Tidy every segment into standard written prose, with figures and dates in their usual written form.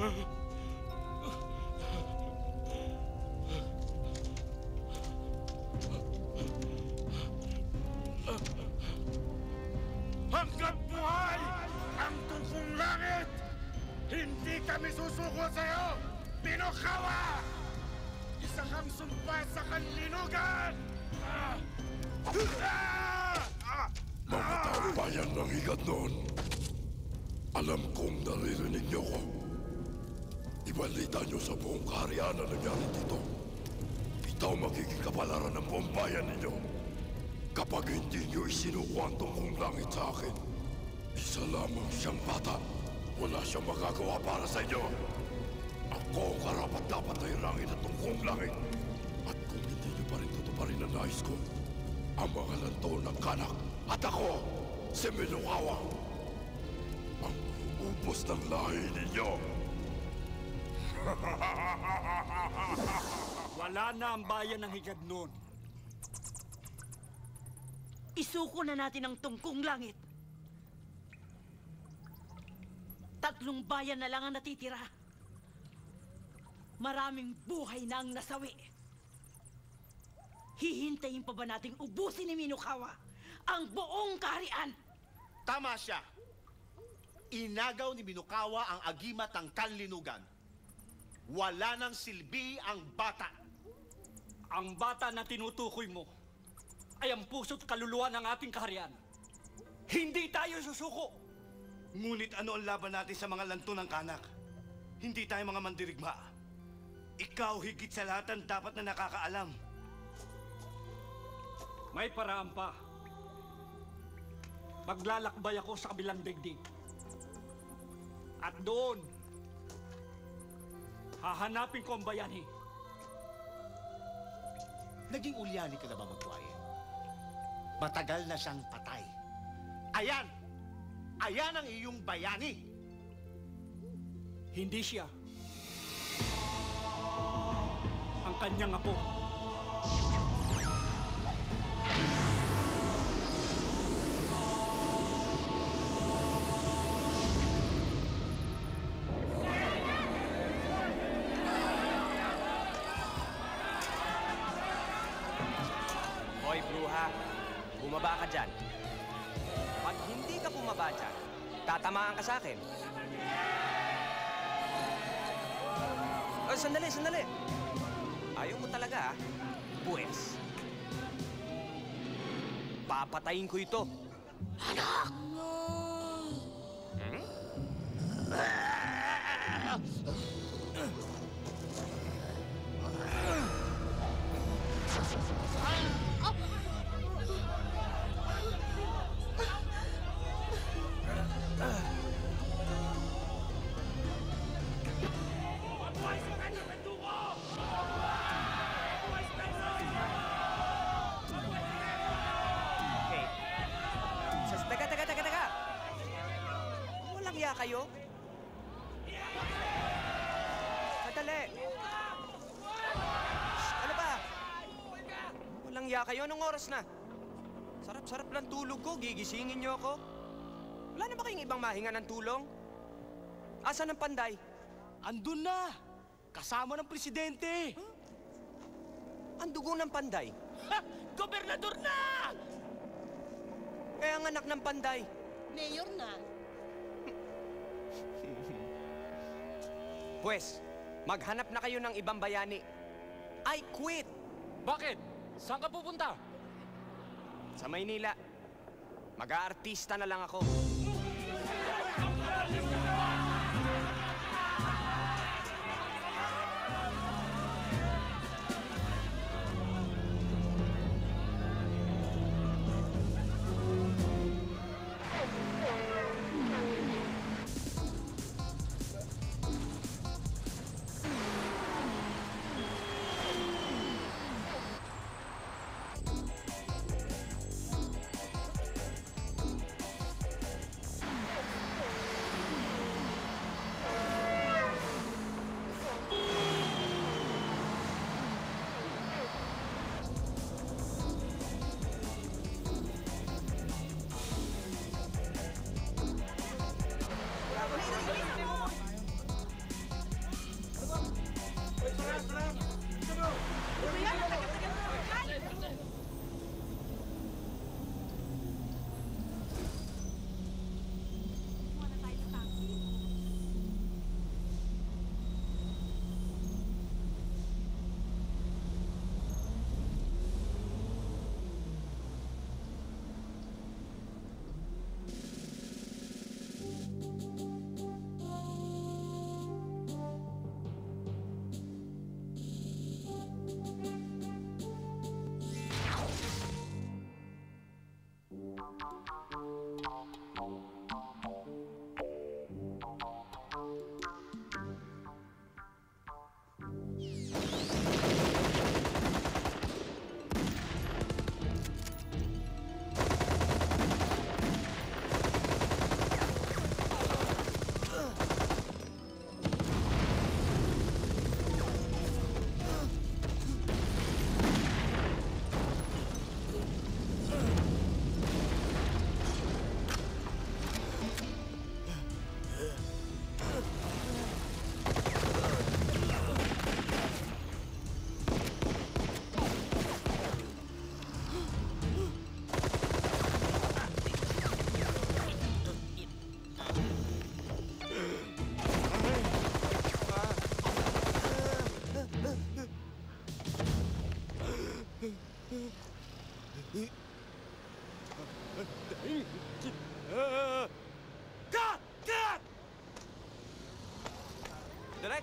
Hanggang buhay ang tungkong langit! Hindi kami susuko sa'yo, Binukawa! Isa kang sumpa sa kanlinugan! Mga taong bayan ng Higadnon, alam kong naririnig niyo ko. Ibalita niyo sa buong kaharian na nangyari dito. Ito magiging kapalaran ng buong bayan ninyo. Kapag hindi niyo isinuko ang tungkong langit sa akin, isa lamang siyang bata. Wala siyang magagawa para sa inyo. Ako ang karapat-dapat na irangin ang tungkong langit. At kung hindi niyo pa rin tutuparin ang nais ko, ang mga lantaw ng kanak at ako, si Binukawa, ang ubos ng lahi ninyo. Wala na ang bayan ng Higadnon. Isuko na natin ang tungkong langit. 3 bayan na lang ang natitira. Maraming buhay na ang nasawi. Hihintayin pa ba nating ubusin ni Binukawa ang buong kaharian? Tama siya. Inagaw ni Binukawa ang agimat ng kanlinugan. Wala nang silbi ang bata. Ang bata na tinutukoy mo ay ang puso't kaluluwa ng ating kaharian. Hindi tayo susuko. Ngunit ano ang laban natin sa mga lanto ng kanak? Hindi tayo mga mandirigma. Ikaw higit sa lahat ang dapat na nakakaalam. May paraan pa. Maglalakbay ako sa kabilang daigdig. At doon, hahanapin ko ang bayani. Naging ulyani ka na ba, Magwaye? Matagal na siyang patay. Ayan! Ayan ang iyong bayani! Hindi siya. Ang kanyang apo. Hoy, bruha. Bumaba ka dyan. Pag hindi ka bumaba dyan, tatamaan ka sa akin. Oh, sandali, sandali. Ayaw mo talaga, ah. Pues, papatayin ko ito. Anak! Hmm? Teka. Walang iya kayo? Sadali. Ano ba? Walang iya kayo? Anong oras na? Sarap-sarap lang tulog ko. Gigisingin niyo ako. Wala na ba kayong ibang mahinga ng tulong? Asan ang panday? Andun na! Kasama ng presidente! Huh? Ang dugo ng panday? Ha! Gobernador na! Kaya ang anak ng panday. Mayor na. Pues, maghanap na kayo ng ibang bayani. I quit! Bakit? Saan ka pupunta? Sa Maynila. Mag-aartista na lang ako.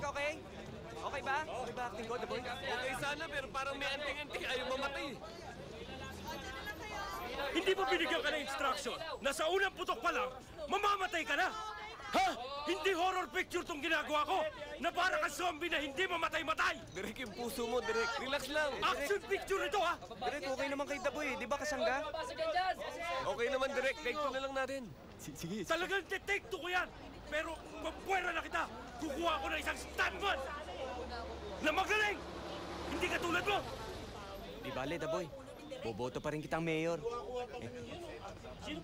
Direk, okay? Okay ba? Okay ba acting ko, The Boy? Okay sana, pero parang may anting-anting ayaw mamatay. Hindi mo binigyan ka ng instruction na sa unang putok pa lang, mamamatay ka na? Ha? Hindi horror picture tong ginagawa ko na para kang zombie na hindi mamatay-matay! Direk, yung puso mo, Direk. Relax lang. Action picture ito, ha? Direk, okay naman kay The Boy, di ba kasangga? Okay naman, Direk. Take two na lang natin. Sige. Talagang take two ko yan! Pero kung puwera na kita, kukuha ko ng isang stuntman na magaling! Hindi katulad mo! Di bale, The Boy. Boboto pa rin kitang mayor.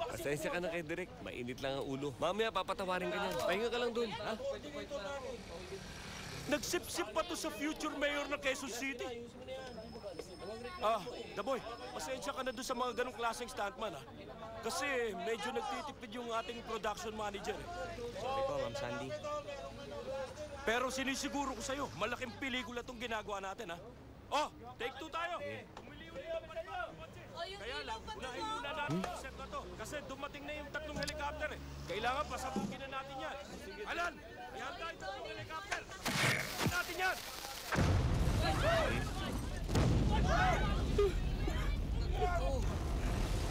Pasensya ka na kay Direk. Mainit lang ang ulo. Mamaya papatawarin ka niyan. Pahinga ka lang dun, ha? Nagsip-sip pa to sa future mayor ng Quezon City. The Boy, pasensya ka na doon sa mga ganong klaseng stuntman, ha? Kasi medyo nagtitipid yung ating production manager, eh. Sorry po, Ma'am Sandy. Pero sinisiguro ko sa'yo, malaking pelikula tong ginagawa natin, ha? Oh, take two tayo! Umili-uli pa rin ba? Kaya lang, unahin muna natin yung set na to. Kasi dumating na yung 3 helicopter, eh. Kailangan pasabugin na natin yan. Alan, ihanda yung 3 helicopter! Pasabugin natin yan!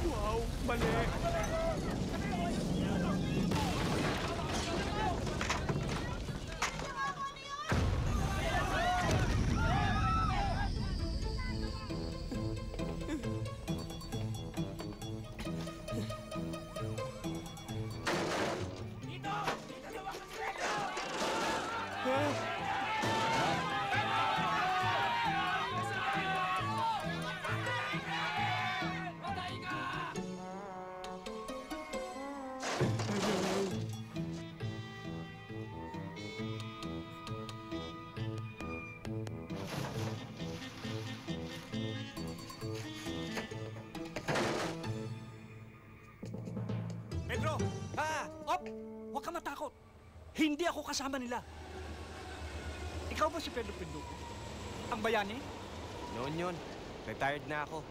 Wow, mali. Pedro! Op! Huwag ka matakot. Hindi ako kasama nila. Ikaw ba si Pedro Pinduco? Ang bayani? Noon yun. Retired na ako.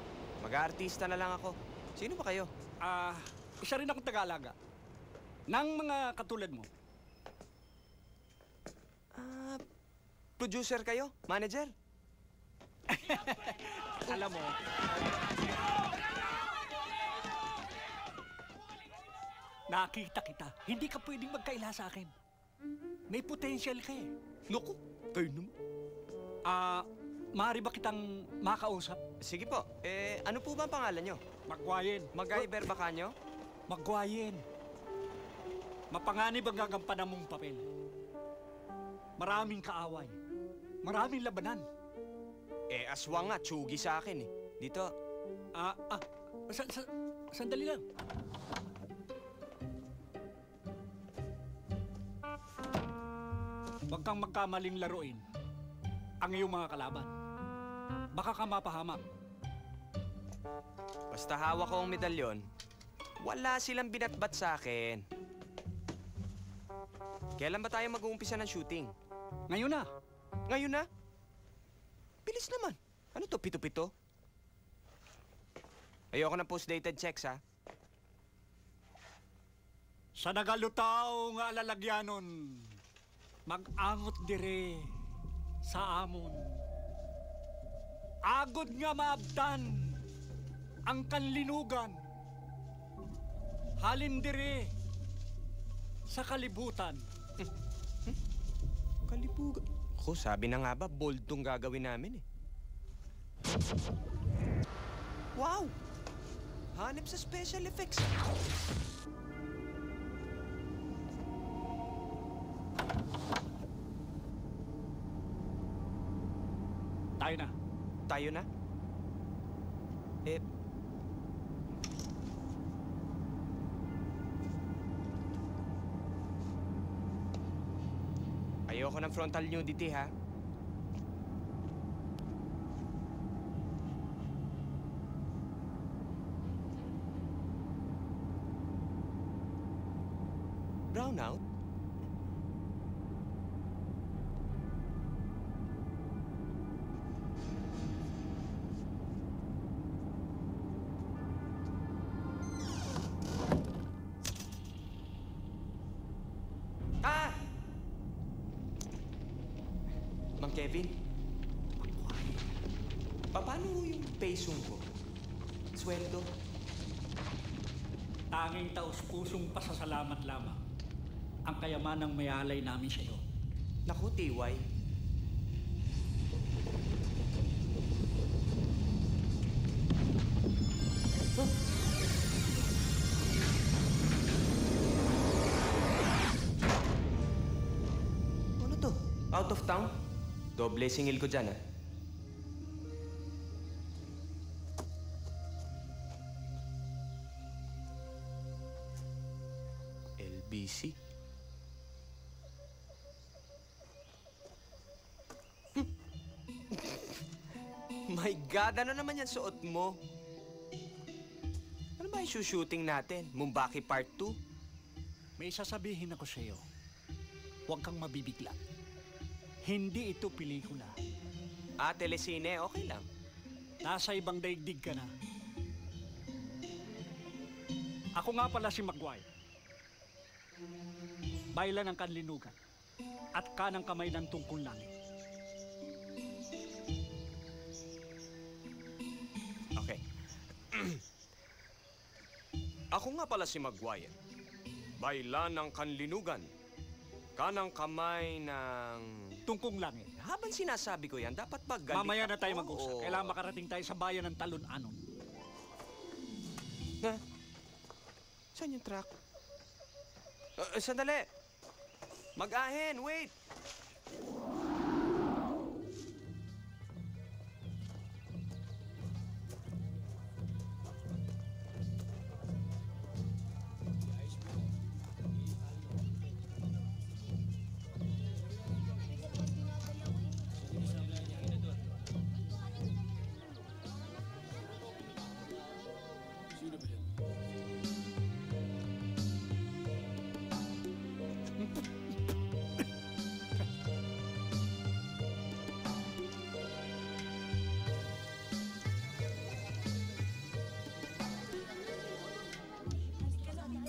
Mag-aartista na lang ako. Sino ba kayo? Isa rin akong taga-alaga. Nang mga katulad mo. Producer kayo? Manager? Alam mo, nakita kita. Hindi ka pwedeng magkaila sa akin. May potential ka eh. Naku, tayo naman. Maaari ba kitang makausap? Sige po. Ano po ba ang pangalan nyo? Magwayin. Mag-Iber ba kanyo? Magwayin. Mapanganib ang gagampanan mong papel. Maraming kaaway. Maraming labanan. Aswang nga. Tsugi sa akin eh. Dito. Sandali lang. Huwag kang magkamaling laruin ang iyong mga kalaban. Baka ka mapahamak. Basta hawak ko ang medalyon, wala silang binatbat sa akin. Kailan ba tayo mag-uumpisa ng shooting? Ngayon na. Ngayon na? Bilis naman. Ano to, pito-pito? Ayoko ng post-dated checks, ha? Sa nagalutaw nga alalagyanon, mag-angot dire sa amon. Agod nga maabdan ang kanlinugan. Halin dire sa kalibutan. Kalibugan. Ako, sabi na nga ba, bold tong gagawin namin eh. Wow! Hanip sa special effects. Tayo na. Tayo na? Ayoko ng frontal nudity, ha? Brownout? Mang Kevin, paano yung pesong ko? Sweldo? Tanging taus-pusong pasasalamat lamang ang kayamanang mayalay namin sa iyo. Naku, TY. Ano to? Out of town? Doble singil ko dyan, ah. LBC? My God, ano naman yan suot mo? Ano ba yung shooting natin? Mumbaki Part 2? May sasabihin ako sa iyo. Huwag kang mabibigla. Hindi ito pelikula. Ah, telesine, okay lang. Nasa ibang daigdig ka na. Ako nga pala si Maguire. Baylan ng kanlinugan at kanang kamay ng tungkol langit. Okay. Ako nga pala si Maguire. Baylan ng kanlinugan. Kanang kamay ng... Tungkong langit. Habang sinasabi ko yan, dapat ba galit Mamaya na tayo ako mag-usap. o- Kailangan makarating tayo sa bayan ng Talon-Anon. Na? Saan yung truck? Sandali! Mag-ahen! Wait!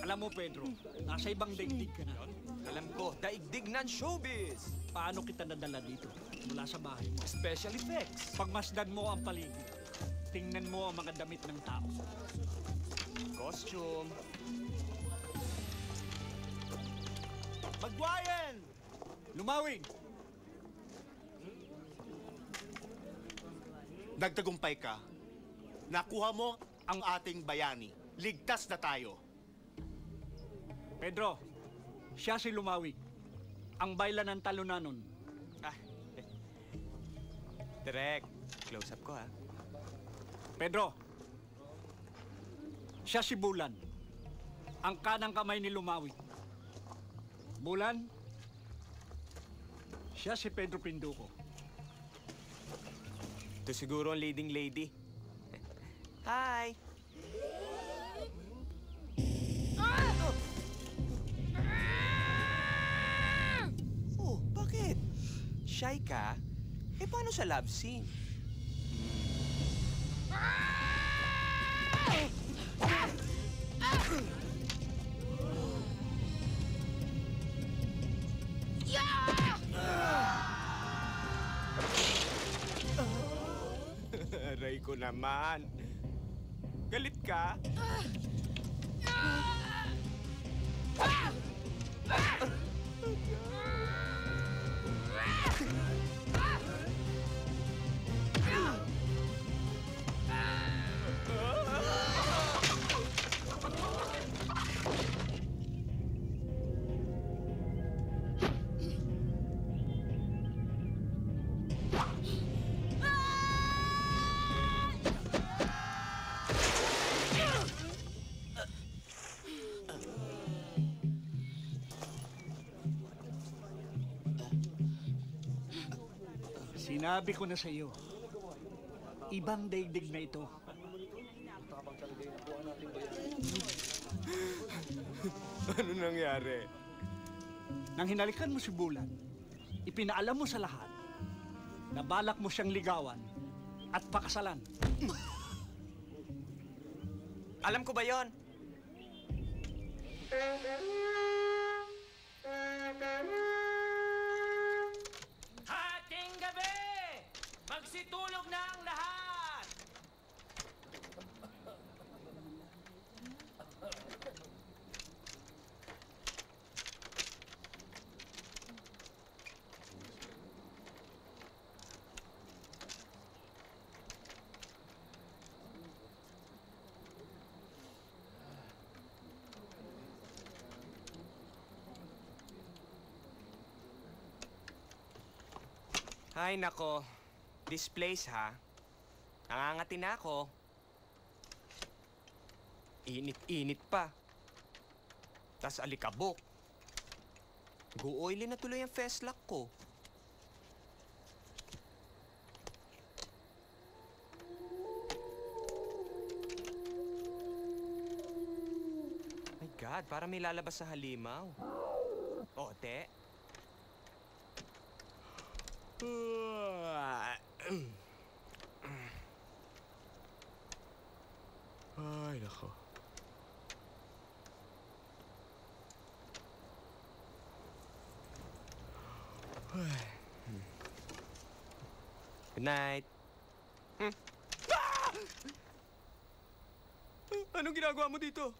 Alam mo, Pedro, nasa ibang daigdig ka na. Alam ko, daigdig ng showbiz! Paano kita nadala dito mula sa bahay mo? Special effects! Pagmasdan mo ang paligid, tingnan mo ang mga damit ng tao. Costume! Magwayan! Lumawig! Nagtagumpay ka. Nakuha mo ang ating bayani. Ligtas na tayo. Pedro, siya si Lumawig. Ang baylan ng Talon-Anon. Ah, direct. Close up ko, ha? Pedro, siya si Bulan. Ang kanang kamay ni Lumawig. Bulan, siya si Pedro Pinduco. Ito siguro ang leading lady. Hi! Oh, bakit? Shy ka? Eh, paano sa love scene? Aray ko naman. Galit ka? Sinabi ko na sa iyo, ibang daigdig na ito. Ano nangyari? Nang hinalikan mo si Bulan, ipinaalam mo sa lahat na balak mo siyang ligawan at pakasalan. Alam ko ba yon? Hating gabi Ay, nako. This place, ha? Nangangati na ako. Init-init pa. Tas alikabok. Gu-oily na tuloy ang festlock ko. My God, parang may lalabas sa halimaw. Ote? Ay, nako. Good night. Anong ginagawa mo dito?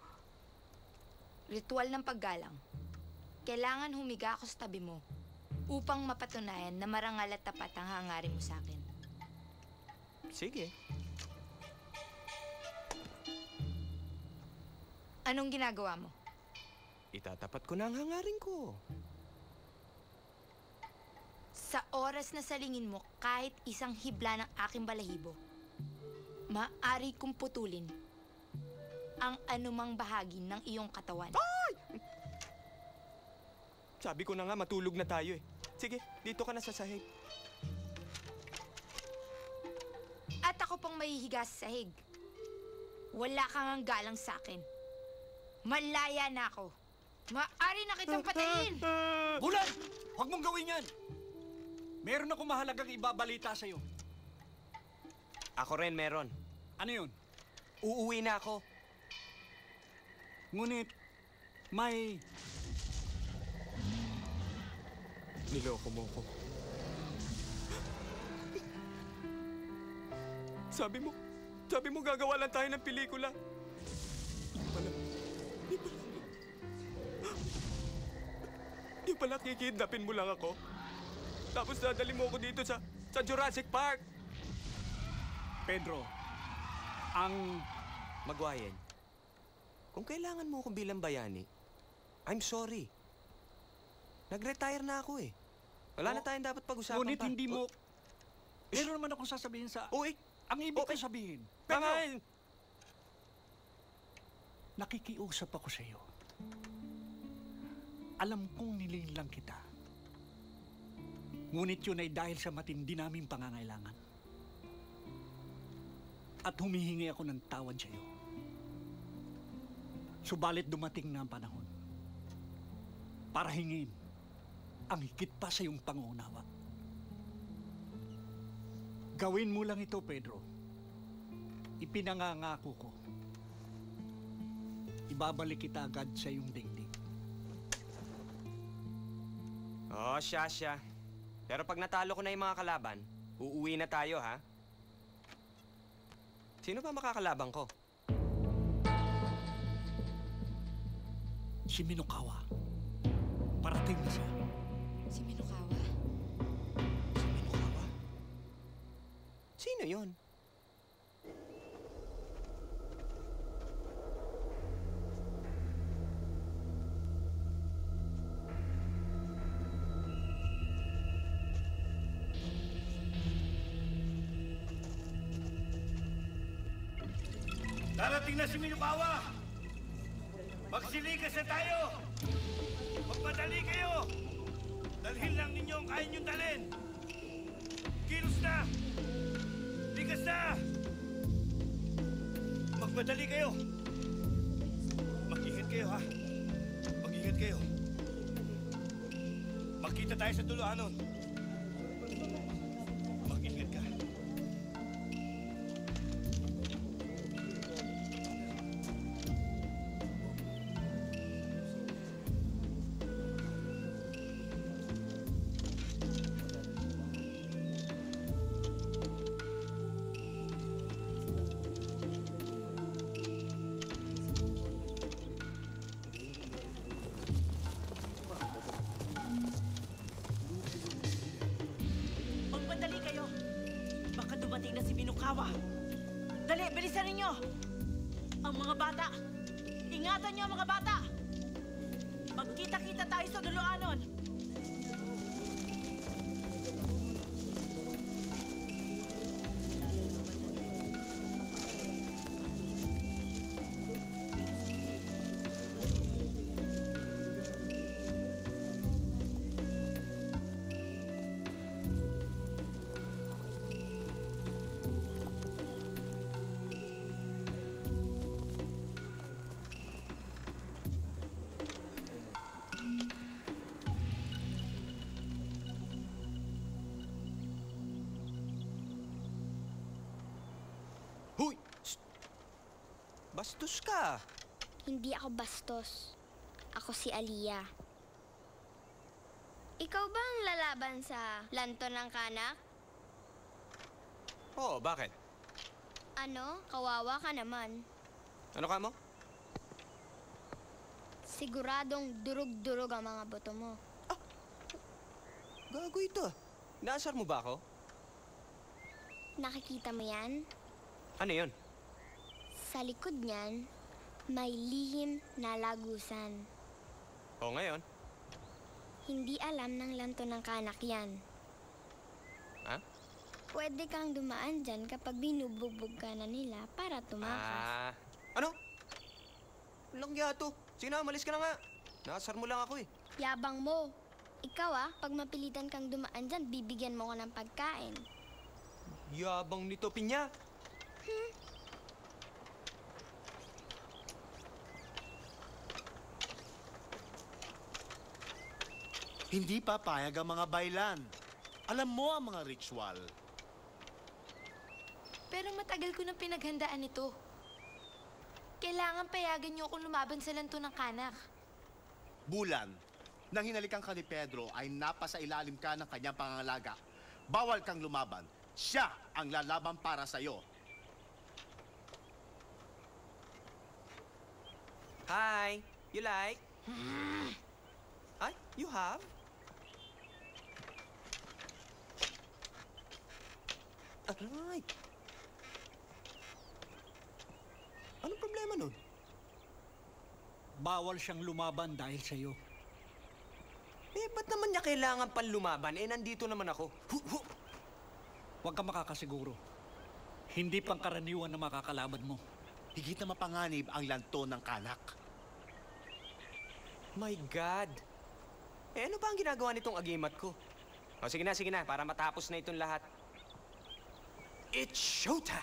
Ritual ng paggalang. Kailangan humiga ako sa tabi mo upang mapatunayan na marangal at tapat ang hangarin mo sa akin. Sige. Anong ginagawa mo? Itatapat ko na ang hangarin ko. Sa oras na salingin mo kahit isang hibla ng aking balahibo, maaari kong putulin ang anumang bahagi ng iyong katawan. Sabi ko na nga, matulog na tayo eh. Sige, dito ka na sa sahig. At ako pang mahihiga sa sahig. Wala kang galang sa akin. Malaya na ako. Maaari na kitang patayin! Bulan! Huwag mong gawin yan! Meron akong mahalagang ibabalita sa'yo. Ako rin meron. Ano yun? Uuwi na ako. Ngunit, may... Niloko mo ko. Sabi mo gagawa lang tayo ng pelikula. Di pala kikidnapin mo lang ako. Tapos dadali mo ako dito sa Jurassic Park. Pedro, ang... Maguayen, kung kailangan mo akong bilang bayani, I'm sorry. Nag-retire na ako eh. Wala na tayong dapat pag-usapan Ngunit pa. hindi mo... Meron naman akong sasabihin sa... Uy! Ang ibig ko sabihin. Pedro! Nakikiusap ako sa iyo. Alam kong nililang kita. Ngunit yun ay dahil sa matindi naming pangangailangan. At humihingi ako ng tawad sa iyo. Subalit dumating na ang panahon para hingin ang higit pa sa iyong pangunawa. Gawin mo lang ito, Pedro. Ipinangangako ko. Ibabalik kita agad sa iyong daigdig. Oh, siya. Pero pag natalo ko na yung mga kalaban, uuwi na tayo, ha? Sino ba makakalabang ko? Si Minokawa. Parating na siya. Si Minokawa? Si Minokawa? Sino yun? Darating na si Minokawa! Magsilikas na tayo! Magpadali kayo! Dalhin lang ninyo ang kaya niyong dalhin! Kilos na! Likas na! Magpadali kayo! Mag-ingat kayo, ha? Mag-ingat kayo. Magkita tayo sa dulo, Anon. Mag-ingat ka. Magpadali kayo. Baka dumating na si Minokawa. Dali, bilisan ninyo. Ang mga bata. Ingatan niyo ang mga bata. Magkita-kita tayo sa duluanon. Bastos ka. Hindi ako bastos. Ako si Aliyah. Ikaw ba ang lalaban sa lanto ng kanak? Oo, bakit? Ano? Kawawa ka naman. Ano ka mo? Siguradong durog-durog ang mga boto mo. Gago ito. Naasar mo ba ako? Nakikita mo yan? Ano yun? Sa likod niyan, may lihim na lagusan. O ngayon? Hindi alam ng lanto ng kanak yan. Ha? Pwede kang dumaan dyan kapag binubugbog ka na nila para tumakas. Ano? Walang yato. Sige na, umalis ka na nga. Naasar mo lang ako eh. Yabang mo. Ikaw pag mapilitan kang dumaan dyan, bibigyan mo ko ng pagkain. Yabang nito, Pinya. Hindi papayag ang mga baylan. Alam mo ang mga ritual. Pero matagal ko nang pinaghandaan ito. Kailangan payagan niyo akong lumaban sa lanto ng kanak. Bulan, nang hinalikan ka ni Pedro ay napasa ilalim ka ng kanyang pangangalaga. Bawal kang lumaban. Siya ang lalaban para sa'yo. Hi, you like? Ay, you have? Aray! Anong problema nun? Bawal siyang lumaban dahil sa'yo. Eh, ba't naman niya kailangan pang lumaban? Eh, nandito naman ako. Huwag ka makakasiguro. Hindi pangkaraniwan na makakalaban mo. Higit na mapanganib ang lanto ng kanak. My God! Eh, ano ba ang ginagawa nitong agimat ko? O, sige na, para matapos na itong lahat. It's showtime!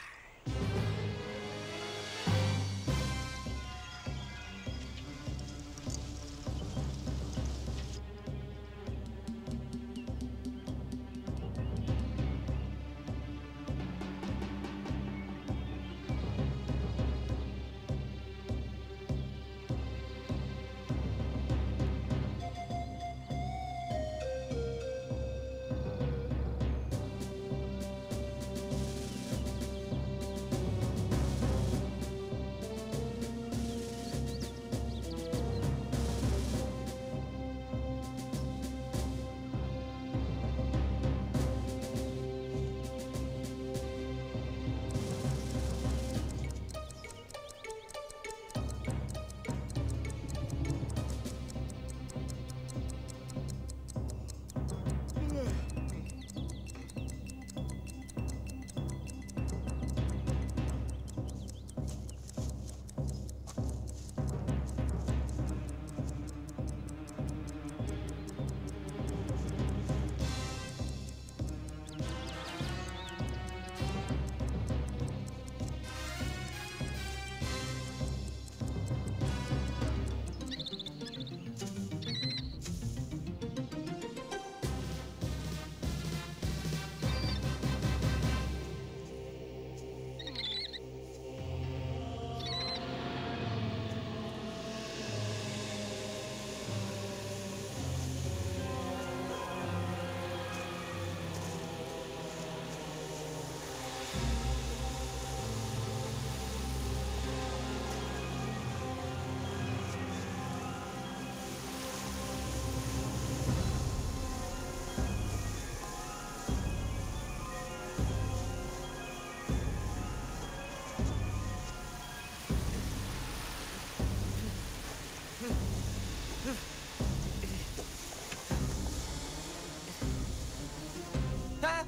Ha?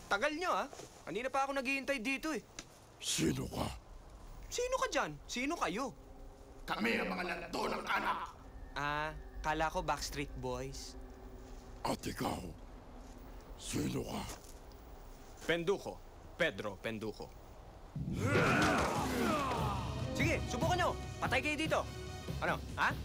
Tagal nyo, ha? Kanina pa ako naghihintay dito, eh. Sino ka? Sino ka dyan? Sino kayo? Kami ang mga lanto ng kanak. Kala ko Backstreet Boys. At ikaw, sino ka? Penduko. Pedro Penduko. Sige, subukan nyo. Patay kayo dito. Ano, ha?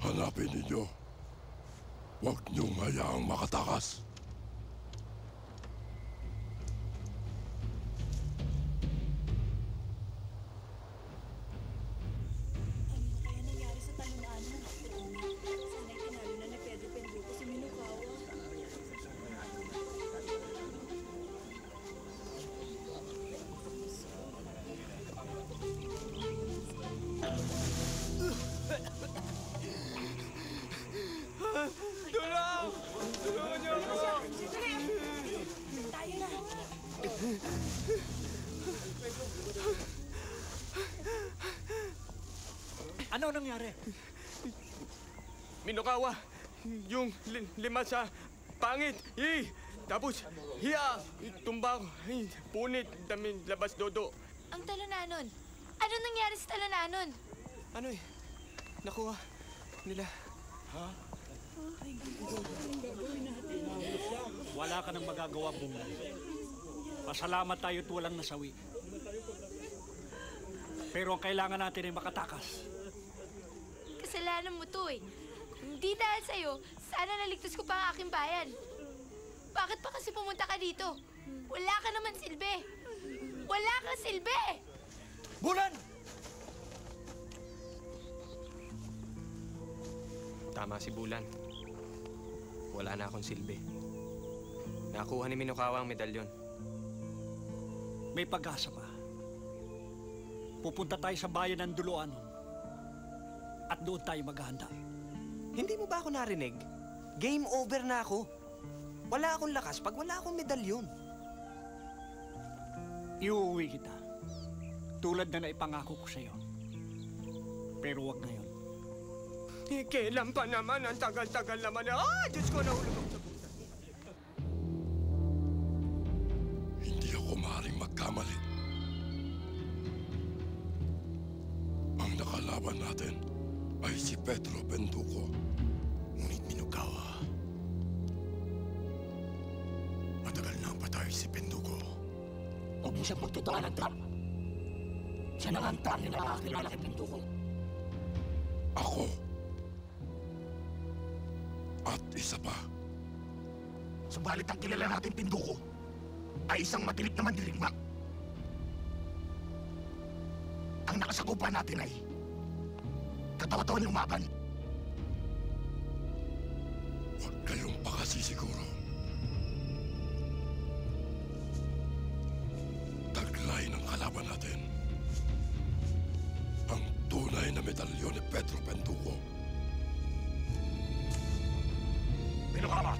Hanapin ninyo. Huwag niyong hayaang makatakas. Ano nangyari? Minokawa, yung lima sa pangit. Tapos, hiya, tumbang, punit, damin, labas, dodo. Ang talananon. Ano nangyari sa talananon? Ano nakuha nila. Wala ka nang magagawa, Bunga. Pasalamat tayo at walang nasawi. Pero ang kailangan natin ay makatakas. Kasalanan mo to eh. Hindi dahil sa'yo, sana naligtas ko pa ang aking bayan. Bakit pa kasi pumunta ka dito? Wala ka naman silbi. Wala kang silbi! Bulan! Tama si Bulan. Wala na akong silbi. Nakuha ni Minokawa ang medalyon. May pag-asa pa. Pupunta tayo sa bayan ng Duluan. At doon tayo maghahanda. Hindi mo ba ako narinig? Game over na ako. Wala akong lakas pag wala akong medalyon. Iuuwi kita. Tulad na naipangako ko sa'yo. Pero wag ngayon. Kailan pa naman? Ang tagal-tagal naman. Diyos ko, nahulog ako sa pusa. Hindi ako maaaring magkamali. Ang nakalaban natin ay si Pedro Penduko. Ngunit Minokawa, matagal na ang patay si Penduko. Huwag mo siyang pagtutaan ng trap. Siya na nga ang tanging nakakakilala kay Penduko. Ako. At isa pa. Subalit ang kilala natin Penduko ay isang matinik na mandirigma. Ang nakasakupan natin ay katawa-tawa niyong umaban. Huwag kayong pakasisiguro. Taglay ng kalaban natin. Ang tunay na medalyon ni Pedro Penduko. Minokawa!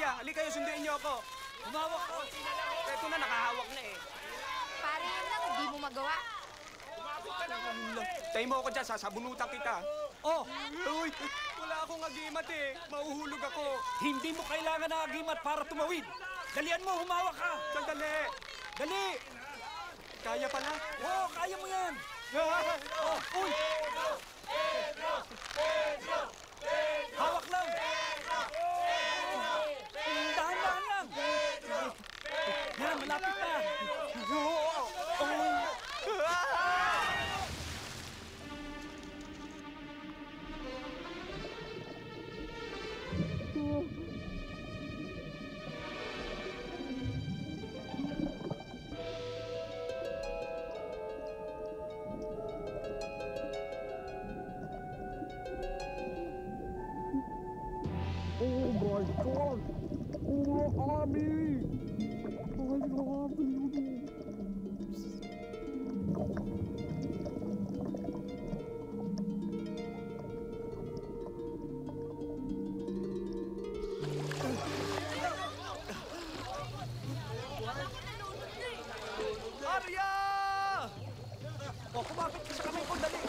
kuya. Halika kayo, sunduin niyo ako. Humawak ka! Ito na, nakahawak na eh. Pare yan lang, di mo magawa. Tayo mo ako dyan, sasabunutan kita. Oh, Uy, wala akong agimat eh. Mahuhulog ako. hindi mo kailangan ng agimat para tumawid. Dalian mo, humawak ka! Sandali. Dali! Kaya pala. Oo, kaya mo yan! Oh, uy! Hawak lang! Dahan-dahan lang! Yan, malapit na! Arya! O, kumapit ka sa kamay ko, dali!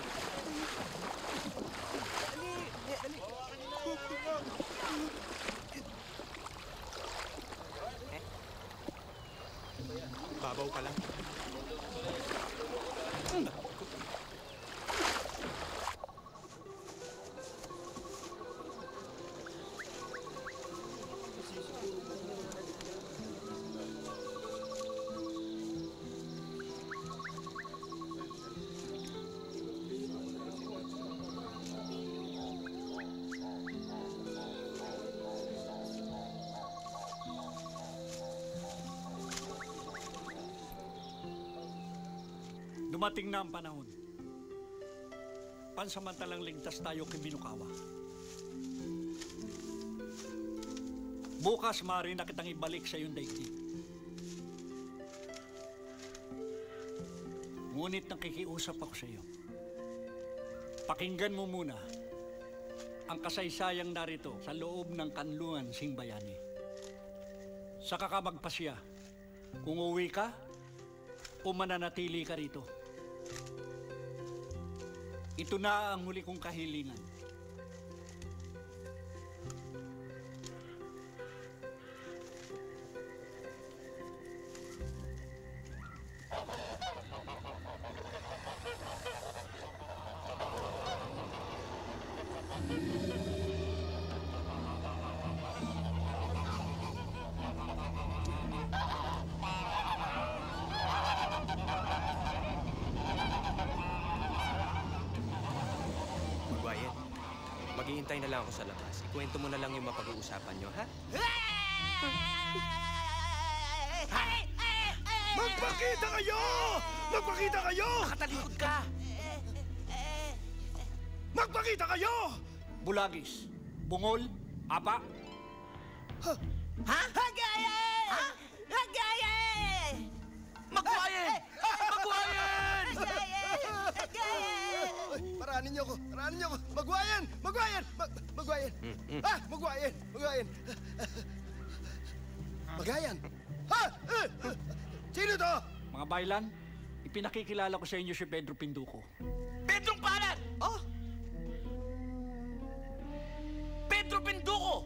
Babaw ka lang. Dumating na ang panahon. Pansamantalang ligtas tayo kay Binukawa. Bukas, maaari na kitang ibalik sa iyong daigdig. Ngunit nakikiusap ako sa iyo. Pakinggan mo muna ang kasaysayang narito sa loob ng kanlungan Singbayani. Saka ka magpasya kung uwi ka o mananatili ka rito. Ito na ang huli kong kahilingan. Magwayan, maghihintay na lang ako sa labas. Ikwento mo na lang yung mapag-uusapan nyo, ha? Magpakita kayo! Magpakita kayo! Nakatalikod ka! Magpakita kayo! Bulagis, bungol, apa, Ha? Hagayan! Ha? Hagayan! Magwayan! Magwayan! Paranin niyo ako! Paranin niyo ako! Magwayan! Magwayan! Magwayan! Ah! Magwayan! Magwayan! Magayan! Ha? Sino to? mga baylan, ipinakikilala ko sa inyo si Pedro Pinduco. Pedrong Palad! Oh! Pedro Pinduco!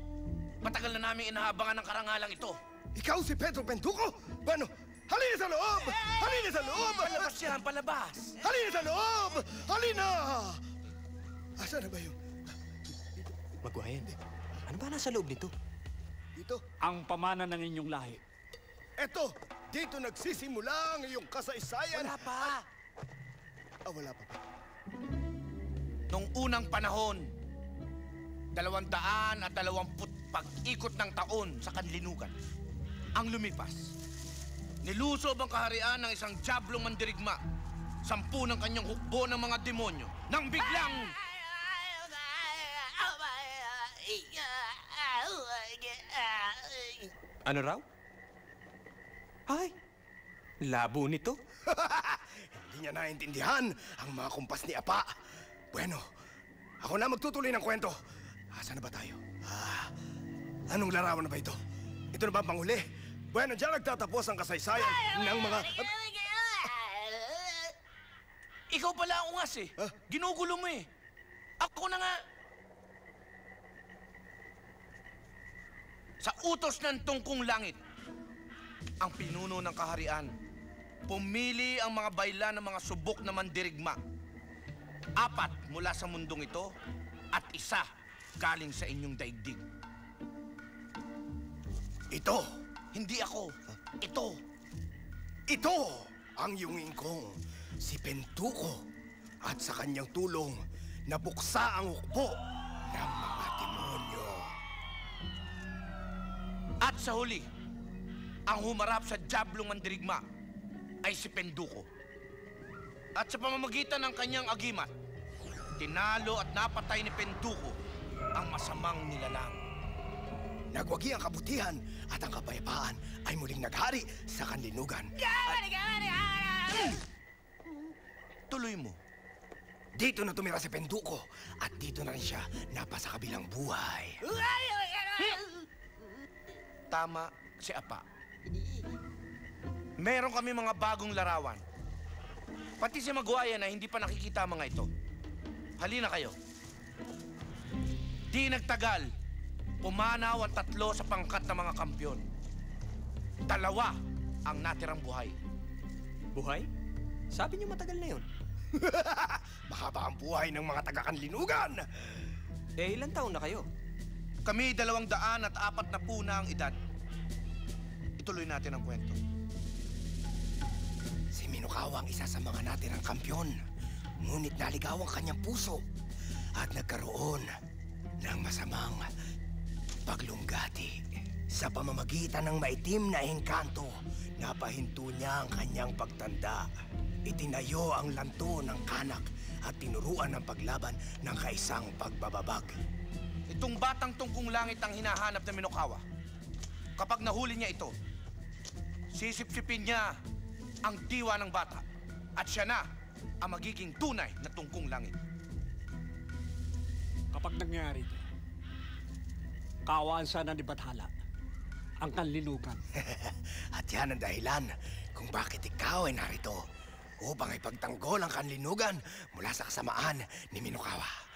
Matagal na namin inaabangan ang karangalang ito. Ikaw si Pedro Pinduco? Paano? Halina sa loob! Halina sa loob! Palabas yan, palabas! Halina sa loob! Halina! Asa na ba yung... Magwayan, ano ba nasa loob nito? Dito? Ang pamana ng inyong lahi. Eto! Dito nagsisimula ang iyong kasaysayan! Wala pa! Wala pa ba? Nung unang panahon, 220 pag-ikot ng taon sa kanlinugan ang lumipas. Nilusob ang kaharian ng isang diablong mandirigma, 10 ng kanyang hukbo ng mga demonyo, nang biglang... Ano raw? Ay, labo nito. Hindi niya naintindihan ang mga kumpas ni Apa. Bueno, ako na magtutuloy ng kwento. Asan na ba tayo? Anong larawan na ba ito? Ito na ba ang panghuli? Bueno, diyan nagtatapos ang kasaysayan ng mga... Ikaw pala ang ungas eh. Ginugulo mo eh. Ako na nga. Sa utos ng tungkong langit, ang pinuno ng kaharian, pumili ang mga baylan ng mga subok na mandirigma. 4 mula sa mundong ito at 1 galing sa inyong daigdig. Ito! Hindi ako. Ito. Ito ang yungin kong si Pentuko at sa kanyang tulong nabuksa ang hukbo ng mga demonyo. At sa huli, ang humarap sa Diablong Mandirigma ay si Penduko. At sa pamamagitan ng kanyang agimat, tinalo at napatay ni Penduko ang masamang nilalang. Nagwagi ang kabutihan at ang kapayapaan ay muling naghari sa kanlinugan. Tuloy mo. Dito na tumira si Penduko at dito na rin siya napasa kabilang buhay. Tama si Apa. Meron kami mga bagong larawan. Pati si Maguaya na hindi pa nakikita mga ito. Halina kayo. Di nagtagal, pumanaw ang 3 sa pangkat ng mga kampyon. 2 ang natirang buhay. Buhay? Sabi niyo matagal na yun. Mahaba ang buhay ng mga taga-kanlinugan. Eh, ilang taon na kayo? Kami 240 na ang edad. Ituloy natin ang kwento. Si Minokawa ang isa sa mga natirang kampyon. Ngunit naligaw ang kanyang puso at nagkaroon ng masamang paglunggati. Sa pamamagitan ng maitim na engkanto, napahinto niya ang kanyang pagtanda. Itinayo ang lanto ng kanak at tinuruan ng paglaban ng kaisang pagbababag. Itong batang tungkong langit ang hinahanap ng Minokawa. Kapag nahuli niya ito, sisipsipin niya ang diwa ng bata at siya na ang magiging tunay na tungkong langit. Kapag nangyari ito, kaawaan sana ni Bathala ang kanlinugan. At yan ang dahilan kung bakit ikaw ay narito upang ipagtanggol ang kanlinugan mula sa kasamaan ni Minokawa.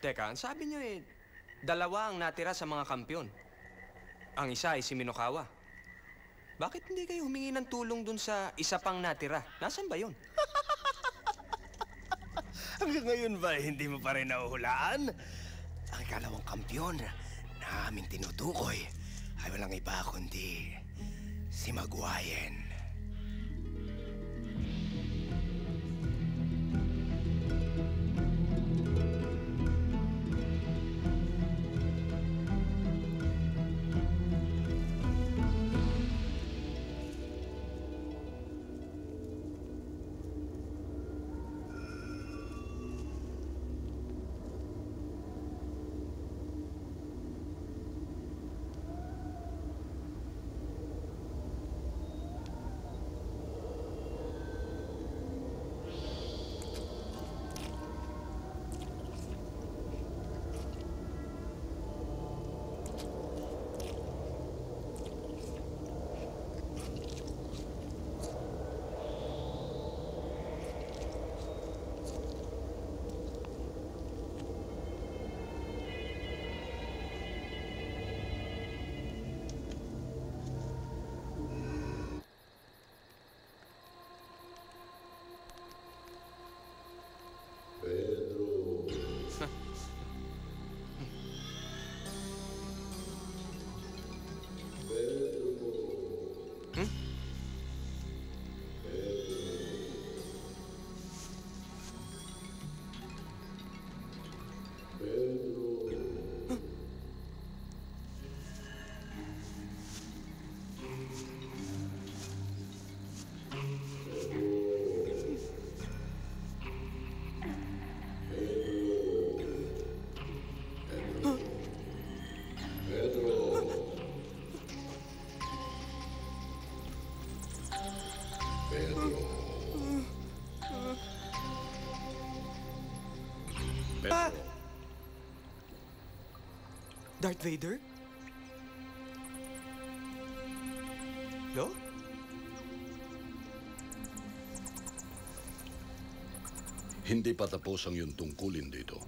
Teka, ang sabi niyo 2 ang natira sa mga kampyon. Ang isa ay si Minokawa. Bakit hindi kayo humingi ng tulong dun sa isa pang natira? Nasaan ba yun? Hanggang ngayon ba hindi mo pa rin nahuhulaan? Ang ikalawang kampyon na aming tinutukoy ay walang iba kundi si Maguayen. Darth Vader? Lo? Hindi pa tapos ang iyong tungkulin dito.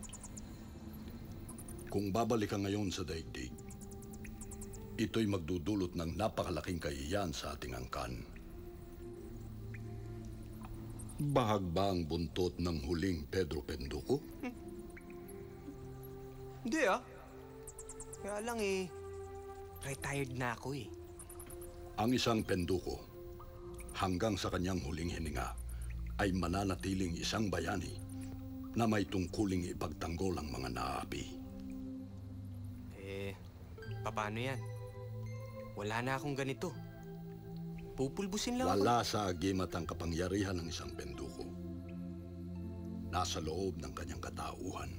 Kung babalik ka ngayon sa daigdig, ito'y magdudulot ng napakalaking kahihiyan sa ating angkan. Bahag ba ang buntot ng huling Pedro Penduko? Hindi Kaya lang retired na ako Ang isang Penduko, hanggang sa kanyang huling hininga, ay mananatiling isang bayani na may tungkuling ipagtanggol ang mga naapi. Paano yan? Wala na akong ganito. Pupulbusin lang Wala sa agimat ang kapangyarihan ng isang Penduko. Nasa loob ng kanyang katauhan.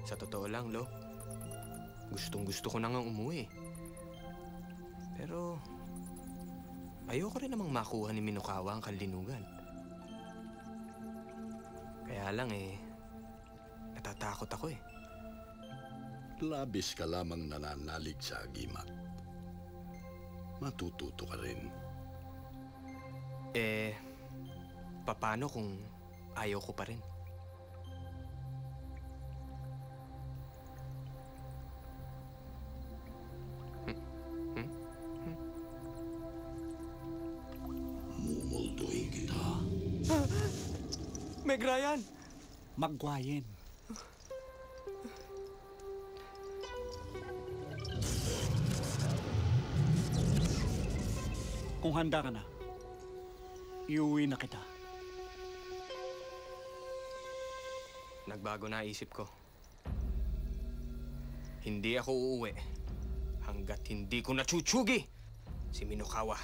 Sa totoo lang, Lo, gustong-gusto ko na nga umuwi. Pero ayoko rin namang makuha ni Minokawa ang kanlinugan. Kaya lang natatakot ako Labis ka lamang nananalig sa agimat. Matututo ka rin. Paano kung ayaw ko pa rin? Mumultuin kita. Meg Ryan! Magwayin. Kung handa ka na, iuwi na kita. Nagbago na isip ko. Hindi ako uuwi hanggat hindi ko natsuchugi si Minokawa.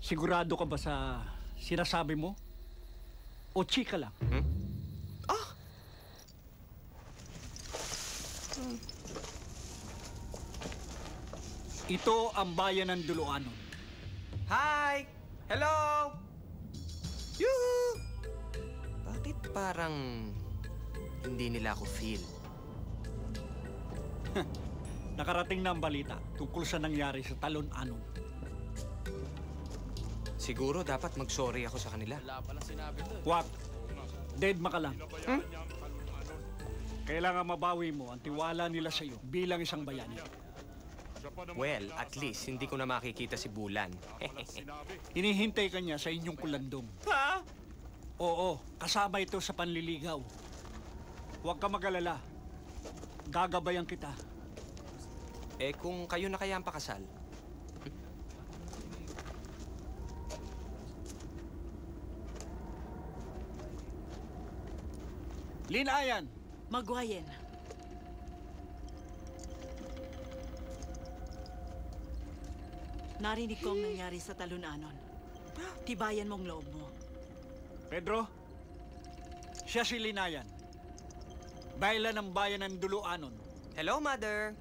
Sigurado ka ba sa sinasabi mo? O chika lang? Ito ang bayan ng Duluanon. Hi! Hello! Yoo! Bakit parang hindi nila ako feel? Nakarating na ang balita tungkol sa nangyari sa Talon-Anon. Siguro dapat mag-sorry ako sa kanila. Wala pala sinabi to. Wag. Deadma ka lang. Kailangan mabawi mo ang tiwala nila sa iyo bilang isang bayani. Well, at least hindi ko na makikita si Bulan. Hinihintay ka niya sa inyong kulandong. Ha? Oo, kasama ito sa panliligaw. Huwag ka mag-alala. Gagabayan kita. Kung kayo na kaya ang pakasal? Linayan! Magwayin. Narinig ko ang nangyari sa Talon-Anon. Tibayan mong loob mo. Pedro, siya si Linayan. Bayla ng bayan ng Duluanon. Hello, Mother.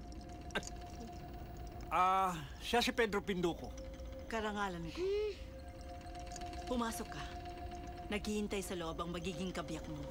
Siya si Pedro Pinduko. Karangalan ko. Pumasok ka. Naghihintay sa loob ang magiging kabiyak mo.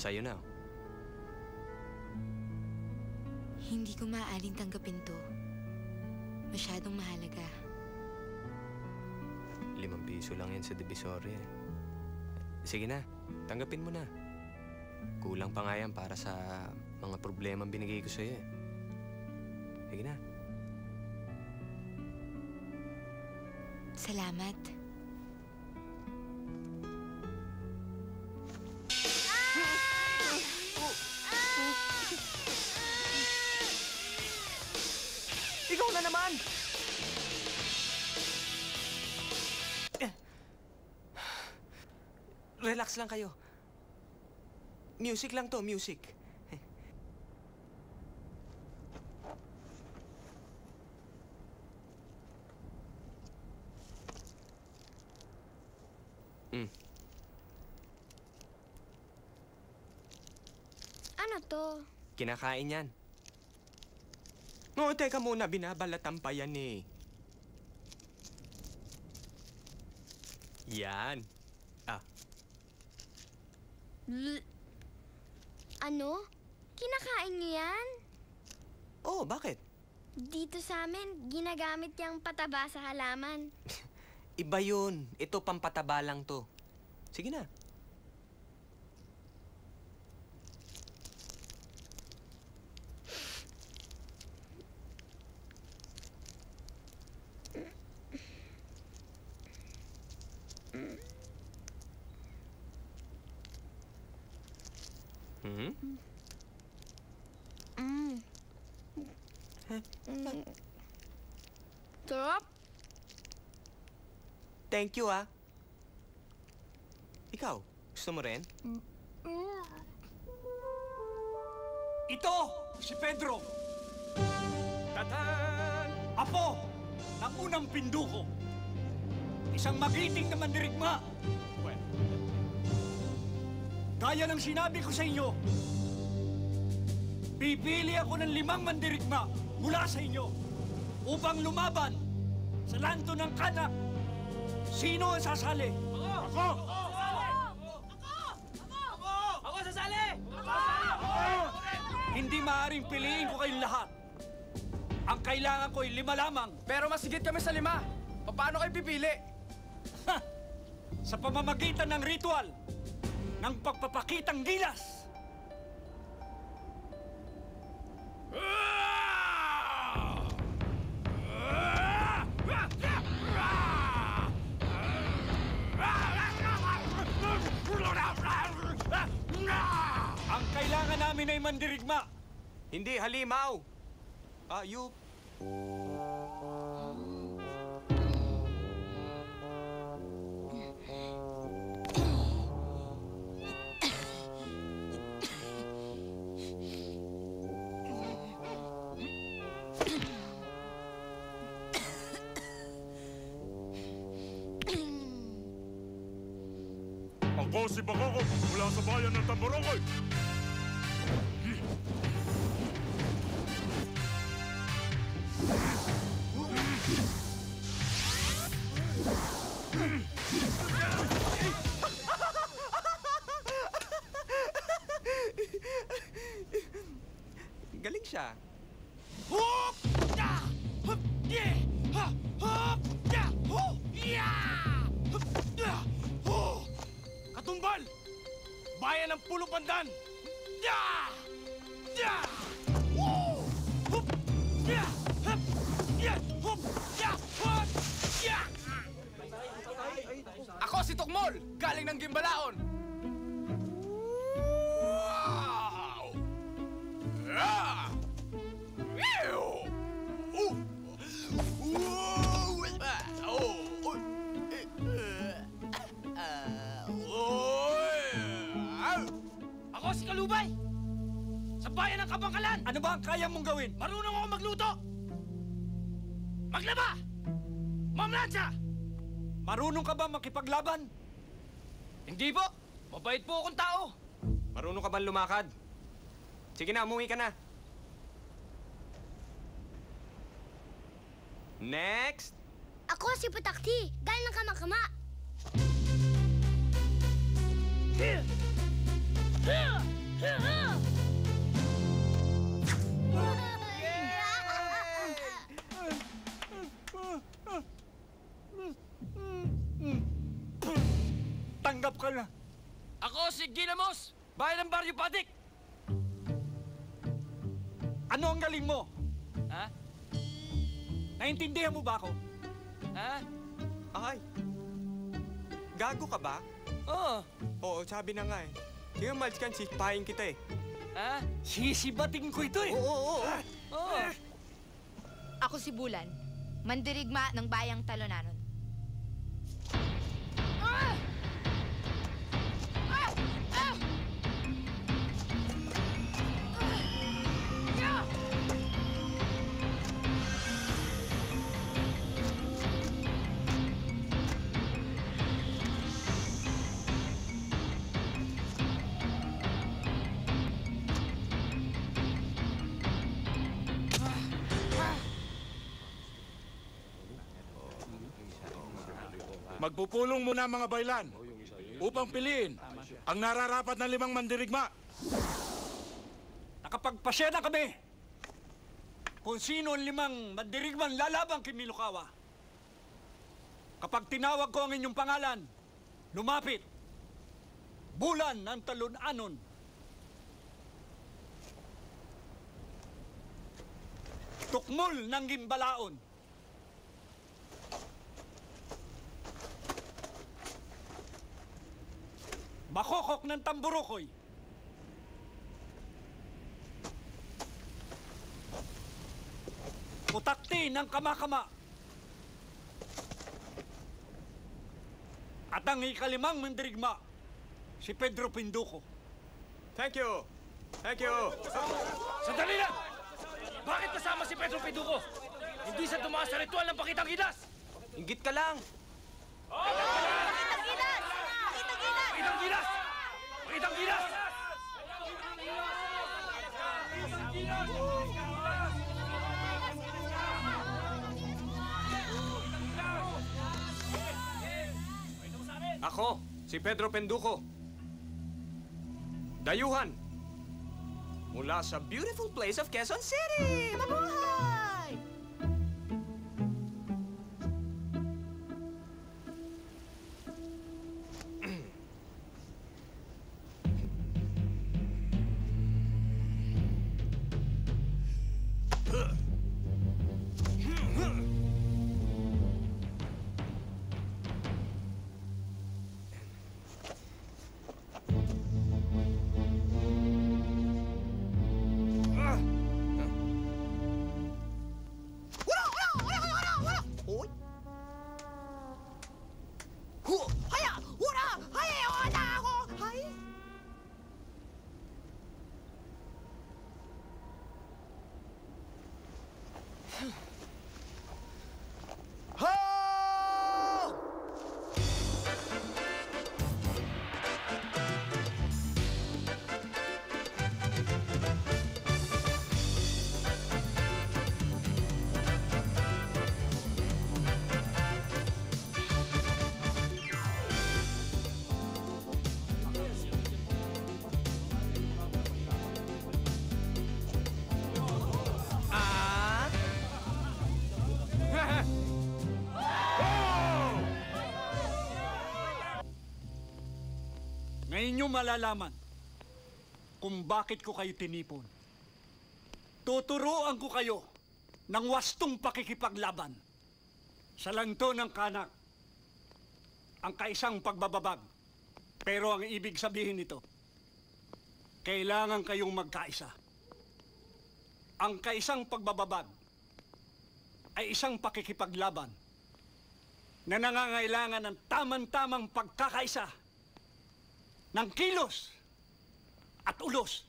Sa'yo na. Hindi ko maaaring tanggapin to. Masyadong mahalaga. 5 piso lang yan sa Divisoria. Sige na, tanggapin mo na. Kulang pa nga yan para sa mga problema binigay ko sa'yo Sige na. Salamat. Ikaw na naman! Relax lang kayo. Music lang to, music. Ano to? Kinakain yan. Oo, teka muna. Binabalatan pa yan eh. Yan. Ano? Kinakain niyo yan? Oh, bakit? Dito sa amin, ginagamit yung pataba sa halaman. Iba yun. Ito pampataba lang to. Sige na. Sarap. Thank you, ah. Ikaw, gusto mo rin? Ito, si Pedro. Tatan! Apo ng unang pinduko. Isang magiting na mandirigma. Gaya ng sinabi ko sa inyo, pipili ako ng 5 mandirigma mula sa inyo upang lumaban sa lanto ng kanak. Sino ang sasali? Ako! Ako sasali! Hindi maaaring piliin ko kayong lahat. Ang kailangan ko ay 5 lamang. Pero masigit kami sa 5. Paano kayo pipili? Sa pamamagitan ng ritual ng pagpapakitang gilas. Ang kailangan namin ay mandirigma. Hindi, halimaw. Ayup. Ako si Bakoko mula sa bayan ng Tambarokoy. Galing siya. Hup! Ya! Hup! Ye! Ha! Hup! Ya! Hu! Ya! Hup! Ya! Hu! Katumbal! Bayan ng Pulo Pandan! Ya! Ya! Hu! Hup! Ya! Hup! Ya! Hup! Ya! Hup! Ya! Ako si Tukmol, galing ng Gimbalaon. Wow! Ah! Ew! Oh! Ako si Kalubay! Sa bayan ng Kabangkalan! Ano ba ang kaya mong gawin? Marunong ako magluto! Maglaba! Mamlansya! Marunong ka ba makipaglaban? Hindi po! Mabait po akong tao! Marunong ka ba lumakad? Sige na, umuwi ka na. Next! Ako si Putakti, galing ng Kamakama. Tanggap ka na. Ako si Ginamos! Bayan ng Baryo Patik! Ano ang galing mo? Ha? Naintindihan mo ba ako? Ha? Ay, gago ka ba? Oo. Oo, sabi na nga eh. Sige, Malds kan, sipahin kita eh. Ha? Sisibating ko ito eh. Oo. Oo. Ako si Bulan, mandirigma ng bayang Talonanon. Magpupulong muna ang mga baylan upang piliin ang nararapat na 5 mandirigma. Nakapagpasya na kami kung sino ang 5 mandirigmang lalabang kay Milokawa. Kapag tinawag ko ang inyong pangalan, lumapit. Bulan ng talon-anon. Tukmol ng gimbalaon. Makokok ng tamburukoy. Putakti ng kamakama. At ang ika-5 mandirigma, si Pedro Pinduco. Thank you. Thank you. Sandali lang! Bakit kasama si Pedro Pinduco? Hindi sa dumaan sa ritual ng Pakitang Gilas! Inggit ka lang. Pakitang gilas! Pakitang gilas! Pakitang Gilas! Pakitang Gilas! Ako, si Pedro Penduko. Dayuhan. Mula sa beautiful place of Quezon City. Mabuhay! Ngayon nyo malalaman kung bakit ko kayo tinipon. Tuturuan ko kayo ng wastong pakikipaglaban sa lanto ng kanak, ang kaisang pagbababag. Pero ang ibig sabihin nito, kailangan kayong magkaisa. Ang kaisang pagbababag ay isang pakikipaglaban na nangangailangan ng tamang-tamang pagkakaisa ng kilos at ulos.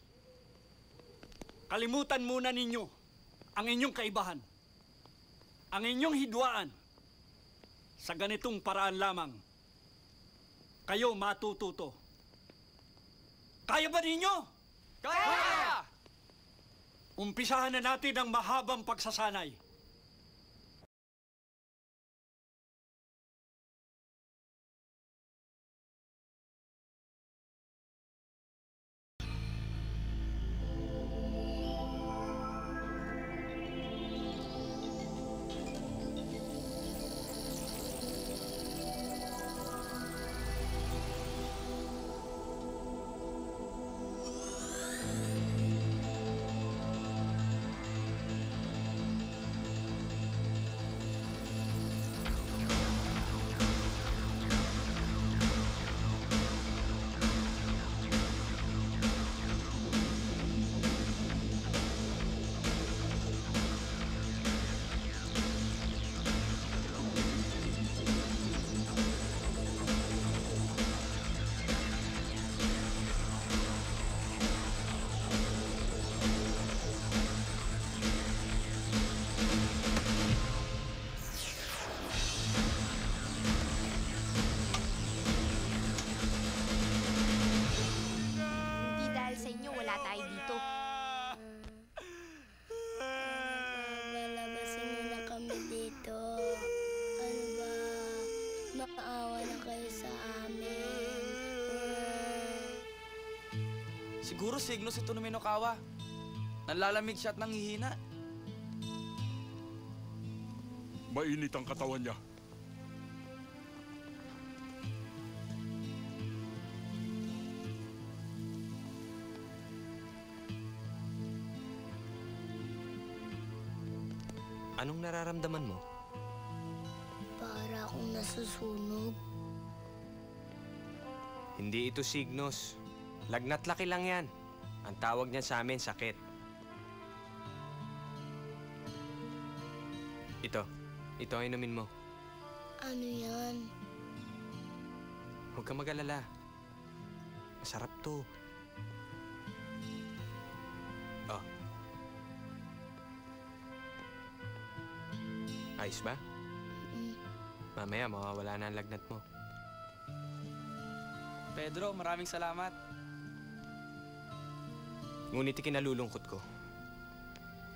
Kalimutan muna ninyo ang inyong kaibahan, ang inyong hidwaan. Sa ganitong paraan lamang, kayo matututo. Kaya ba ninyo? Kaya! Umpisahan na natin ang mahabang pagsasanay. Palabasin mo na kami dito. Ano ba? Maawa Siguro signos ito ng Minokawa. Nanlalamig siya at nanghihina. Mainit ang katawan niya. Anong nararamdaman mo? Para akong nasusunog. Hindi ito signos. Lagnat laki lang yan. Ang tawag niyan sa amin, sakit. Ito ang inumin mo. Ano yan? Huwag ka mag-alala. Masarap to. Oh. Ayos ba? Mamaya mawawala na ang lagnat mo. Pedro, maraming salamat. Ngunit ikinalulungkot ko.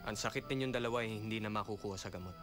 Ang sakit ninyong dalawa ay hindi na makukuha sa gamot.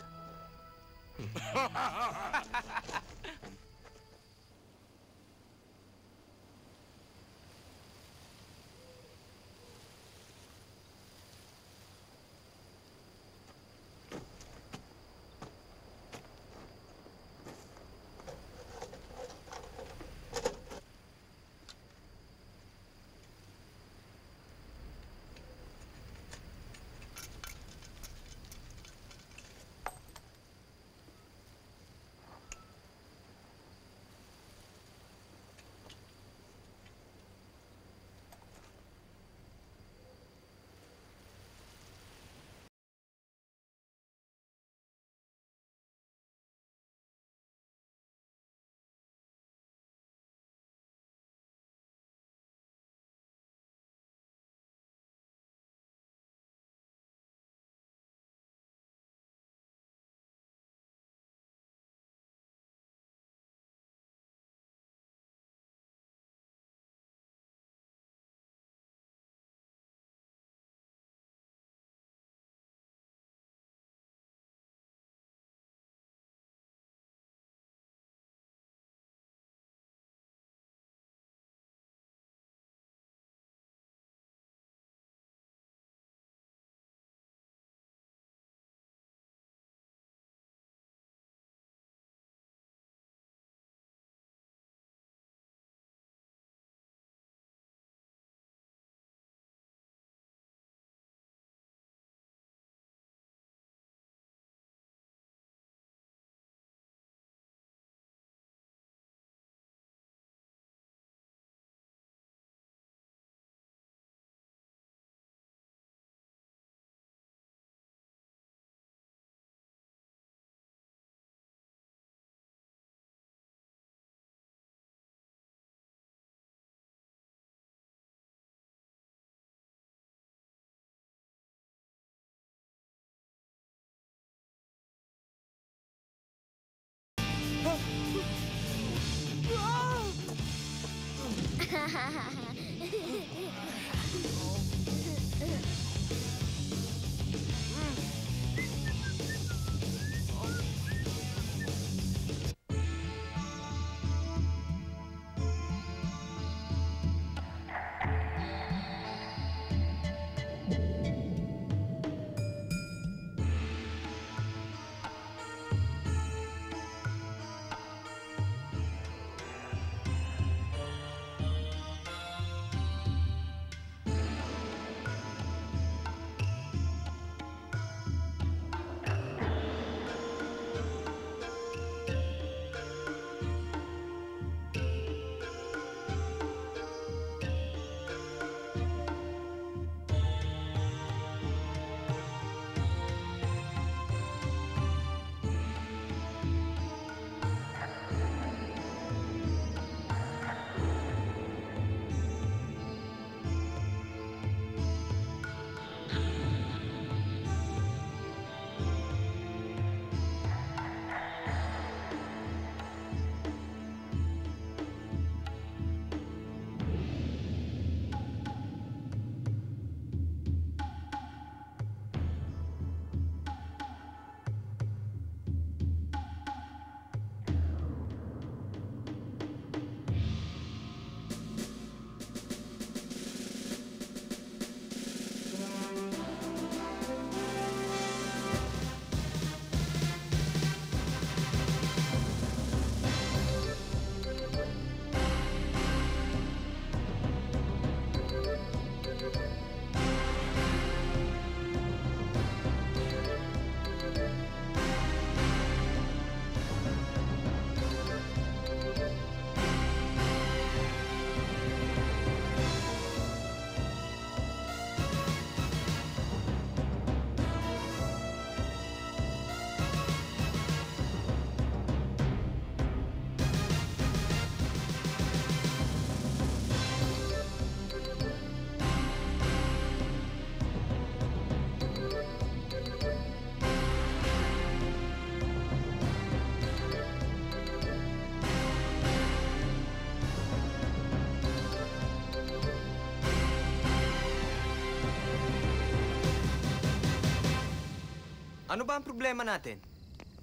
Ano ba ang problema natin?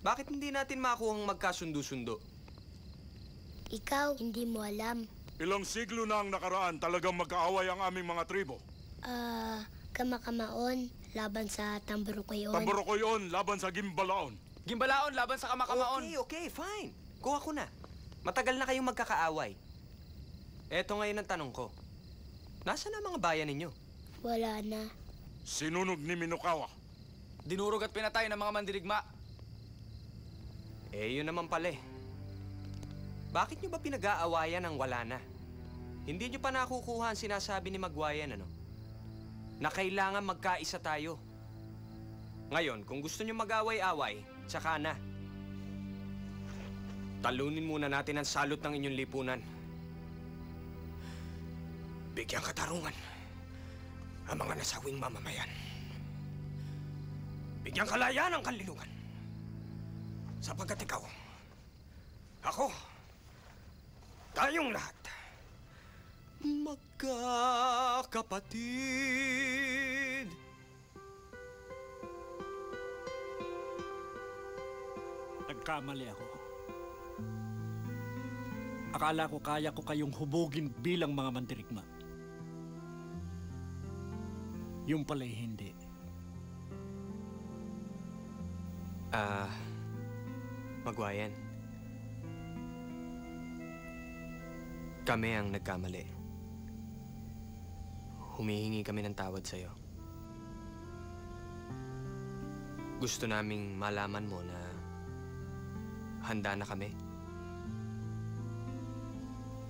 Bakit hindi natin makuhang magkasundo-sundo? Ikaw, hindi mo alam. Ilang siglo na ang nakaraan talagang magkaaway ang aming mga tribo. Kamakamaon, laban sa Tamburukoyon. Tamburukoyon laban sa Gimbalaon. Gimbalaon laban sa Kamakamaon. Okay, fine. Kuha ko na. Matagal na kayong magkakaaway. Eto ngayon ang tanong ko. Nasaan ang mga bayan ninyo? Wala na. Sinunog ni Minokawa. Dinurog at pinatay ng mga mandirigma. Yun naman pala eh. Bakit nyo ba pinag-aawayan ang wala na? Hindi nyo pa nakukuha ang sinasabi ni Magwayan, ano? Na kailangan magkaisa tayo. Ngayon, kung gusto nyo mag-away-away, tsaka na. Talunin muna natin ang salot ng inyong lipunan. Bigyang katarungan ang mga nasawing mamamayan. Bigyang kalayaan ang kanlilugan. Sapagkat ikaw, ako, tayong lahat, magkakapatid. Nagkamali ako. Akala ko kaya ko kayong hubugin bilang mga mandirigma. Yung pala'y hindi. Magwayan. Kami ang nagkamali. Humihingi kami ng tawad sa'yo. Gusto naming malaman mo na handa na kami.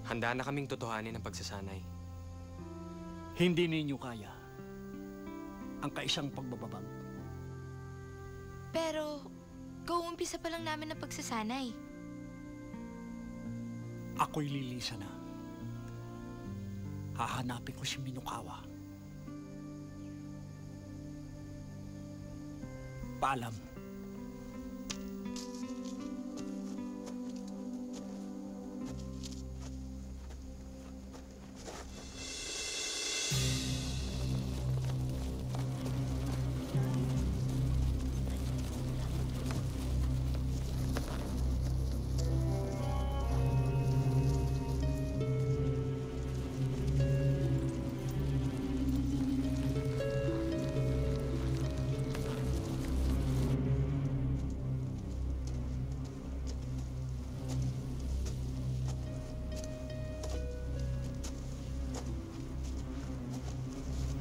Handa na kaming totohanin ang pagsasanay. Hindi ninyo kaya ang kaisang pagbababag. Pero, kauumpisa pa lang namin ang pagsasanay. Ako'y lilisa na. Hahanapin ko si Minokawa. Paalam.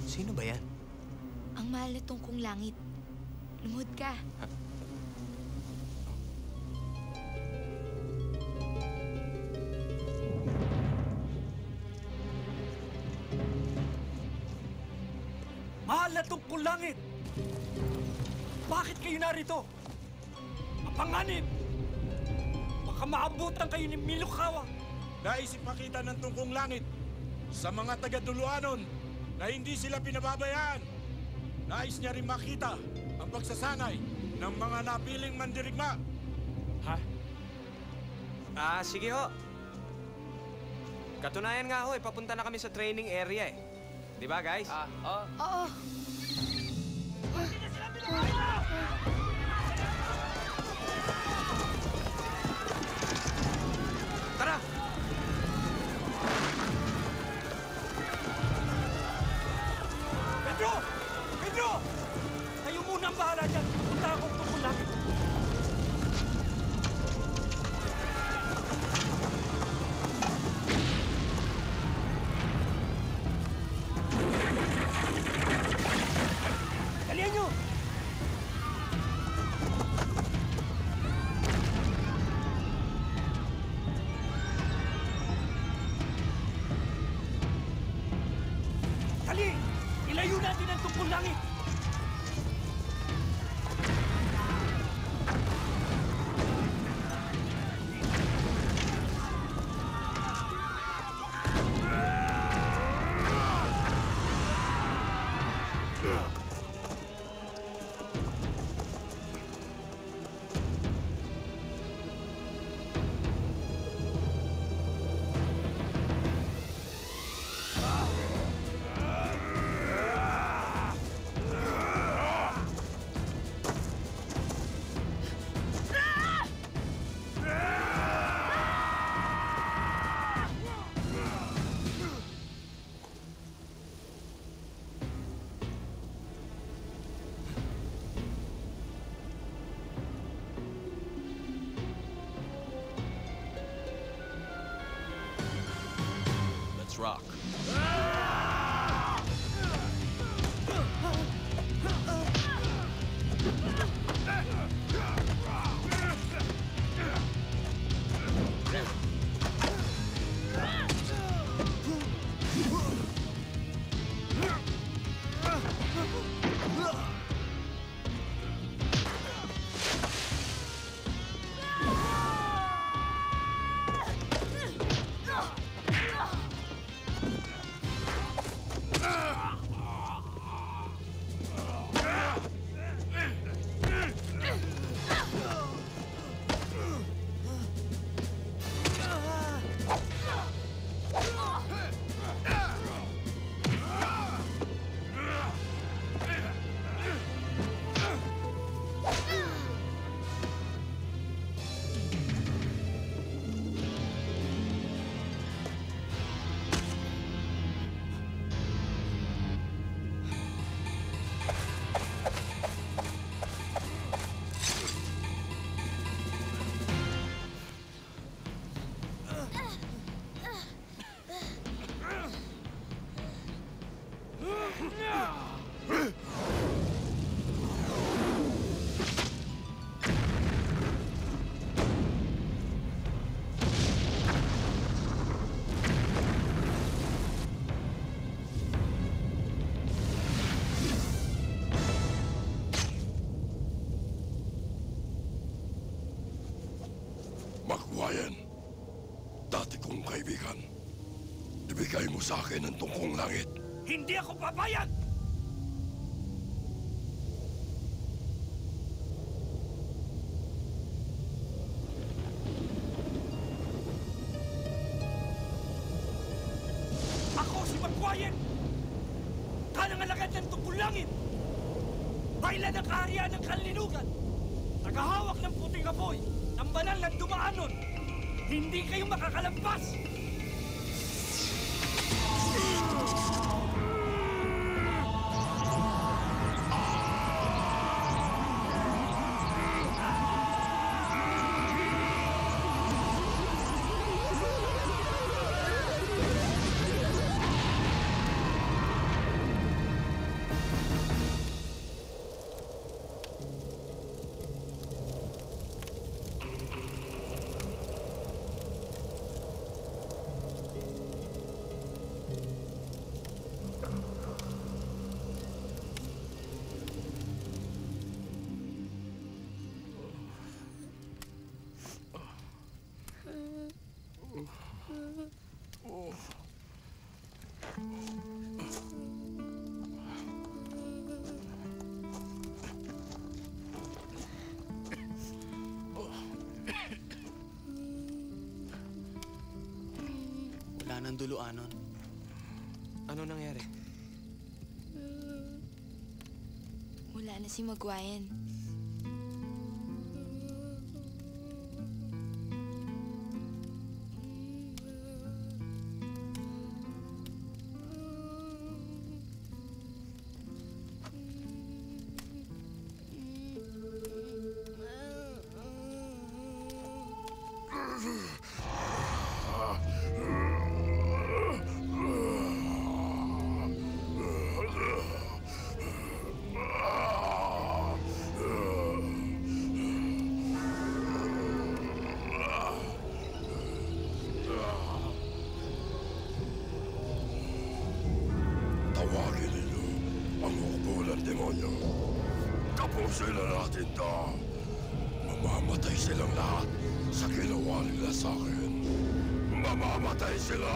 Sino ba yan? Ang mahal na tungkong langit. Lumuhod ka. Mahal na tungkong langit! Bakit kayo narito? Mapanganib! Baka maabutan kayo ni Minokawa! Nais ipakita ng tungkong langit sa mga taga-Duluanon na hindi sila pinababayaan. Nais niya rin makita ang pagsasanay ng mga napiling mandirigma. Ha? Sige ho. Katunayan nga ho, papunta na kami sa training area eh. Di ba, guys? Oo. Tara! Pedro! Pedro! Kayo muna ang bahala dyan. Punta akong tungkol langit. Dalihan nyo! Dali! Ilayo natin ang tungkol langit! rock. Magwayan, dati kong kaibigan. Ibigay mo sa akin ang tungkong langit. Hindi ako papayag! Ako si Magwayan! Kanangalagad ng tungkong langit! Bailan ang kaharian ng kanlinugan! Tagahawak ng puting apoy! Ang banal na dumaanon! Hindi kayo makakalampas! Wala nang duluanon. Ano nangyari? Wala na si Magwayan. Tawagin ninyo ang hukbo ng demonyo. Tapusin na natin to. Mamamatay silang lahat sa ginawa nila sa akin. Mamamatay sila!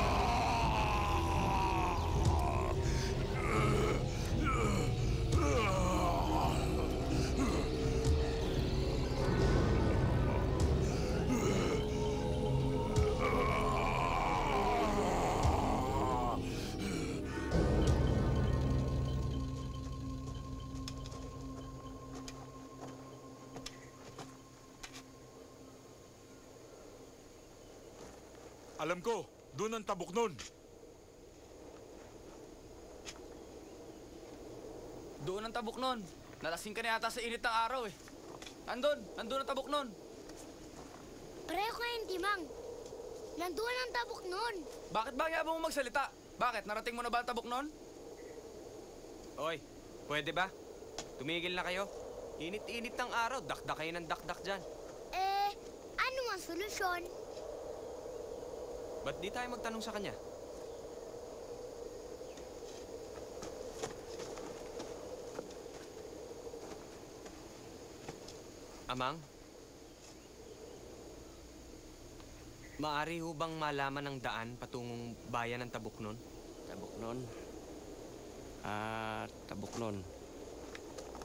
Alam ko, doon ang tabok nun. Doon ang tabok nun. Nalasing ka na yata sa init ng araw eh. Andun ang tabok nun. Pareho kayong timang. Nandoon ang tabok nun. Bakit ba kaya mo magsalita? Bakit? Narating mo na ba ang tabok nun? Oy, pwede ba? Tumigil na kayo. Init-init ng araw, dakdak kayo ng dakdak dyan. Ano ang solusyon? Ba't di tayo magtanong sa kanya? Amang? Maari ho bang malaman ang daan patungong bayan ng Tabuknon? Tabuknon? Tabuknon.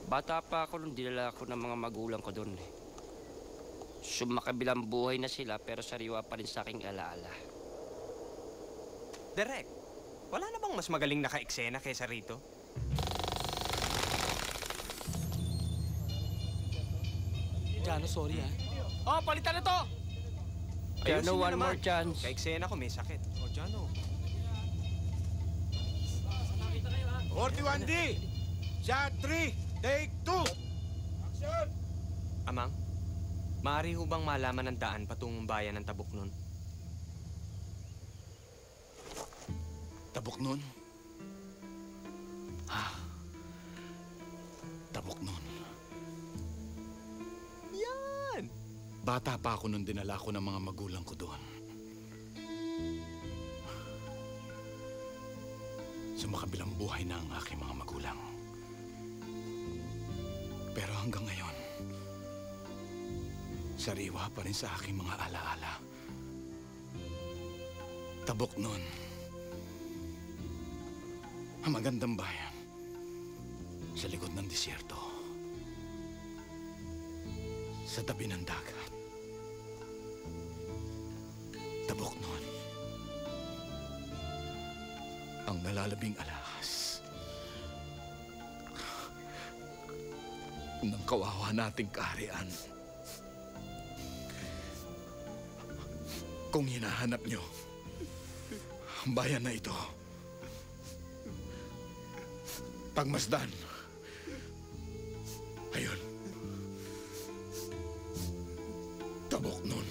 Bata pa ako nung dinala ako ng mga magulang ko doon. Sumakabilang buhay na sila pero sariwa pa rin sa aking alaala. Direk, wala na bang mas magaling naka-eksena kaysa rito? Jano, sorry ha. Oh, palitan na to! Jano, one more chance. Ka-eksena ko may sakit. Oh, Jano. 41D! Shot 3! Take 2! Action! Amang, maaari ho bang malaman ang daan patungong bayan ng Tabuknon? Tabuknon? Tabuknon. Yan! Bata pa ako nung dinala ko ng mga magulang ko doon. Sumakabilang buhay na ang aking mga magulang. Pero hanggang ngayon, sariwa pa rin sa aking mga alaala. Tabuknon. Ang magandang bayan sa likod ng disyerto. Sa tabi ng dagat. Tabuknon. Ang nalalabing alahas ng kawawa nating kaharian. Kung hinahanap nyo ang bayan na ito, pagmasdan. Ayun. Tabuknon.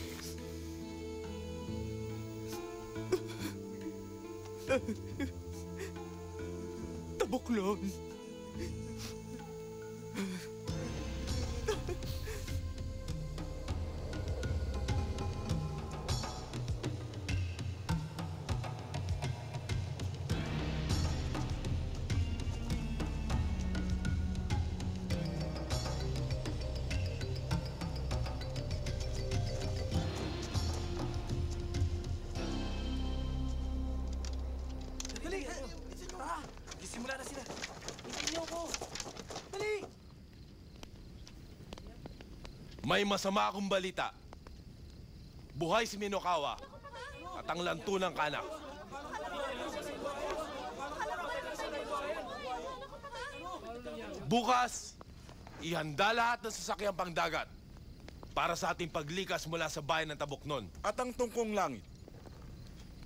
Tabuknon. Dali! Gisimula na sila. Tingnan niyo ako. Dali! May masama akong balita. Buhay si Minokawa at ang lanto ng kanak. Bukas, ihanda lahat ng sasakyang pangdagat para sa ating paglikas mula sa bayan ng Tabuknon. At ang tungkong langit?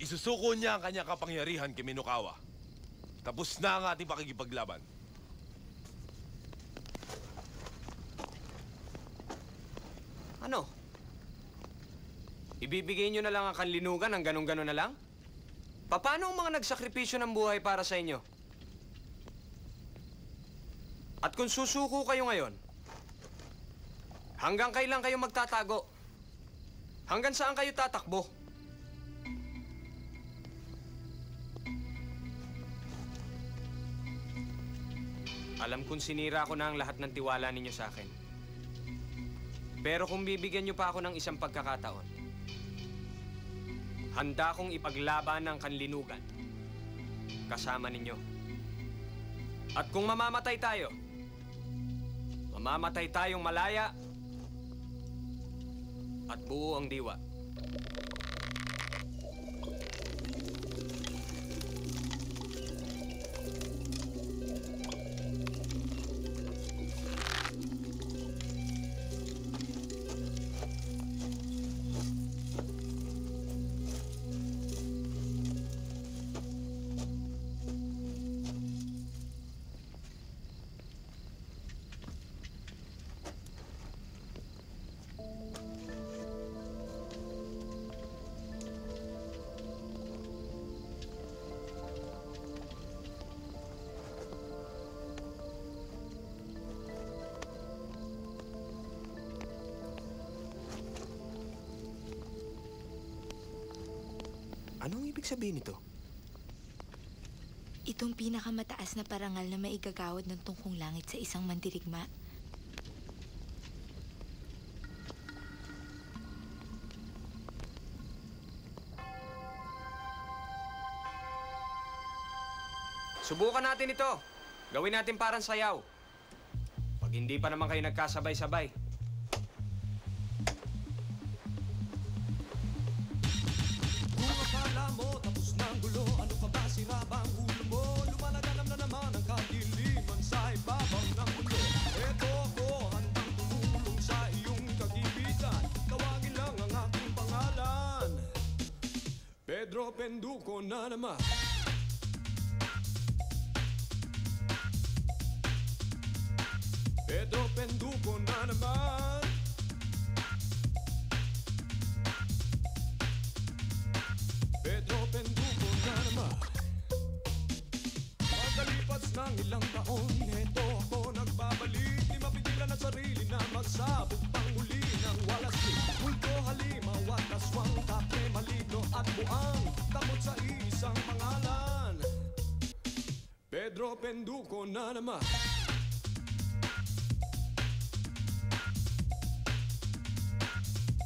Isusuko niya ang kanyang kapangyarihan kay Minokawa. Tapos na ang ating pakikipaglaban. Ano? Ibibigay nyo na lang ang kanlinugan ng ganun-ganun na lang? Paano ang mga nagsakripisyo ng buhay para sa inyo? At kung susuko kayo ngayon, hanggang kailan kayo magtatago? Hanggang saan kayo tatakbo? Alam kong sinira ko na ang lahat ng tiwala ninyo sa akin. Pero kung bibigyan niyo pa ako ng isang pagkakataon, handa kong ipaglaban ng kanlinugan kasama ninyo. At kung mamamatay tayo, mamamatay tayong malaya at buo ang diwa. ibig sabihin nito? Itong pinakamataas na parangal na maigagawad ng tungkong langit sa isang mandirigma. Subukan natin ito. Gawin natin parang sayaw. Pag hindi pa naman kayo nagkasabay-sabay. Kung akala mo tapos ng gulo, ano pa ba sira bang ulo mo? Lumalaganap na naman ang kadiliman sa ibabaw ng mundo. Eto ako, handang tumulong sa iyong kagipitan. Tawagin lang ang aking pangalan, Pedro Penduko na naman. Pedro Penduko na naman. Pedro Penduko na naman. Pagkalipas ng ilang taon, heto ako nagbabalik. Di mapigilan ang sarili na magsabog pang uli ng walas di. Multo, halimaw at aswang, kape, maligno at buang. Takot sa isang pangalan, Pedro Penduko na naman.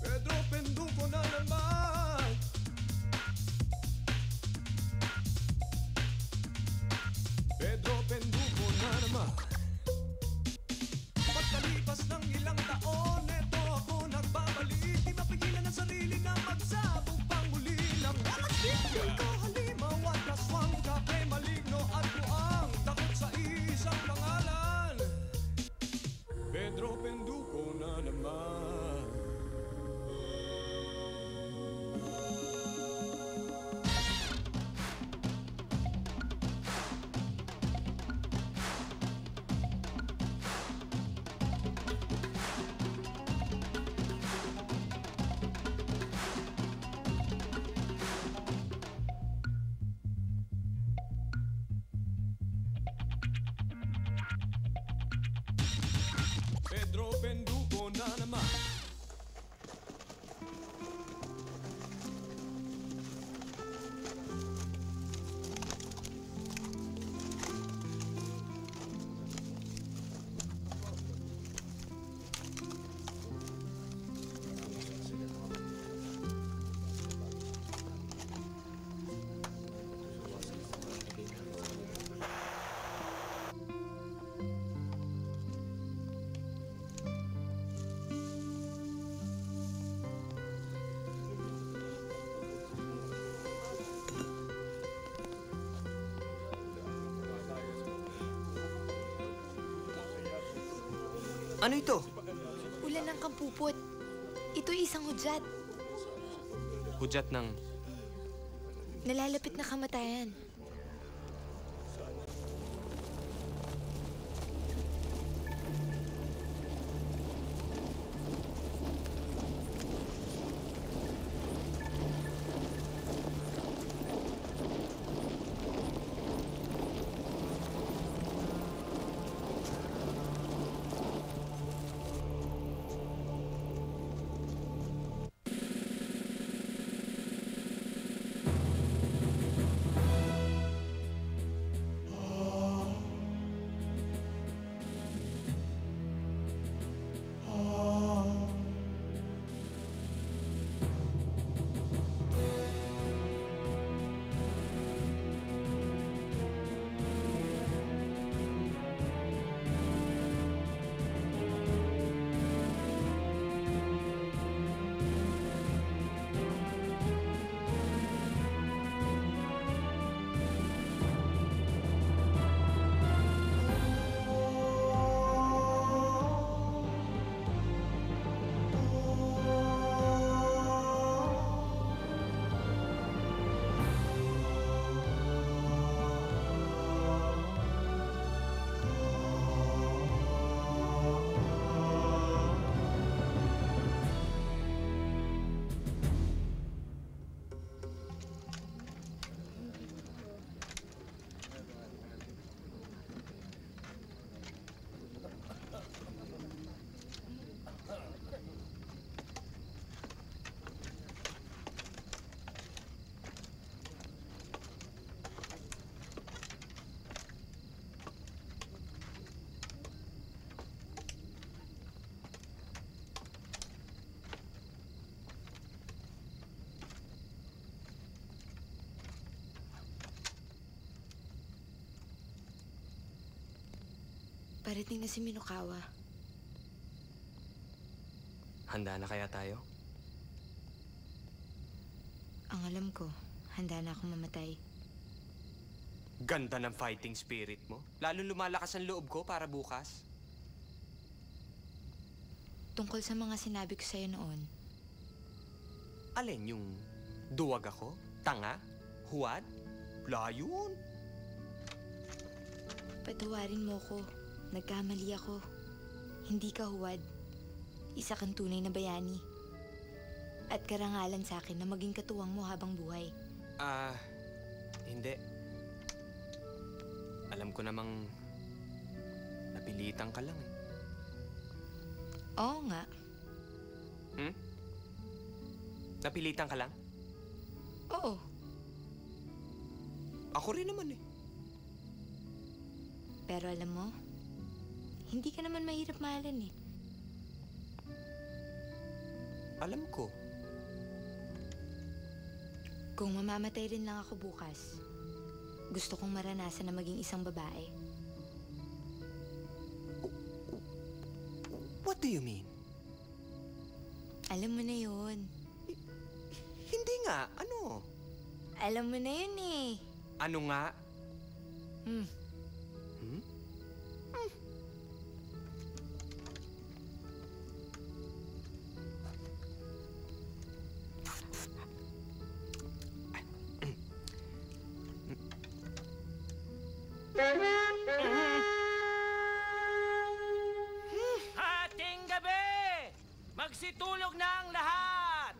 Pedro Penduko na naman. Pedro Penduko na naman. Pagkalipas ng ilang taon, eto ako nagbabalik. Di mapigilan ang sarili na magsabog pang muli ng walasik. Multo, halimaw at aswang, kape, maligno at buang. Takot sa isang pangalan, Pedro Penduko na naman. Pedro Penduko na naman. Ano ito? Ulan ng kampupot. Ito'y isang hudyat. Hudyat ng... Nalalapit na kamatayan. Parating na si Minokawa. Handa na kaya tayo? Ang alam ko, handa na akong mamatay. Ganda ng fighting spirit mo. Lalo lumalakas ang loob ko para bukas. Tungkol sa mga sinabi ko sa'yo noon. Alin yung duwag ako? Tanga? Huwad? Layon? Patawarin mo ko. Nagkamali ako. Hindi ka huwad. Isa kang tunay na bayani. At karangalan sa akin na maging katuwang mo habang buhay. Hindi. Alam ko namang napilitan ka lang eh. Oo nga. Napilitan ka lang? Oo. Ako rin naman eh. Pero alam mo, hindi ka naman mahirap mahalin eh. Alam ko. Kung mamamatay rin lang ako bukas, gusto kong maranasan na maging isang babae. What do you mean? Alam mo na yun. Hindi nga. Ano? Alam mo na yun eh. Ano nga? Hating gabi! Magsitulog na ang lahat!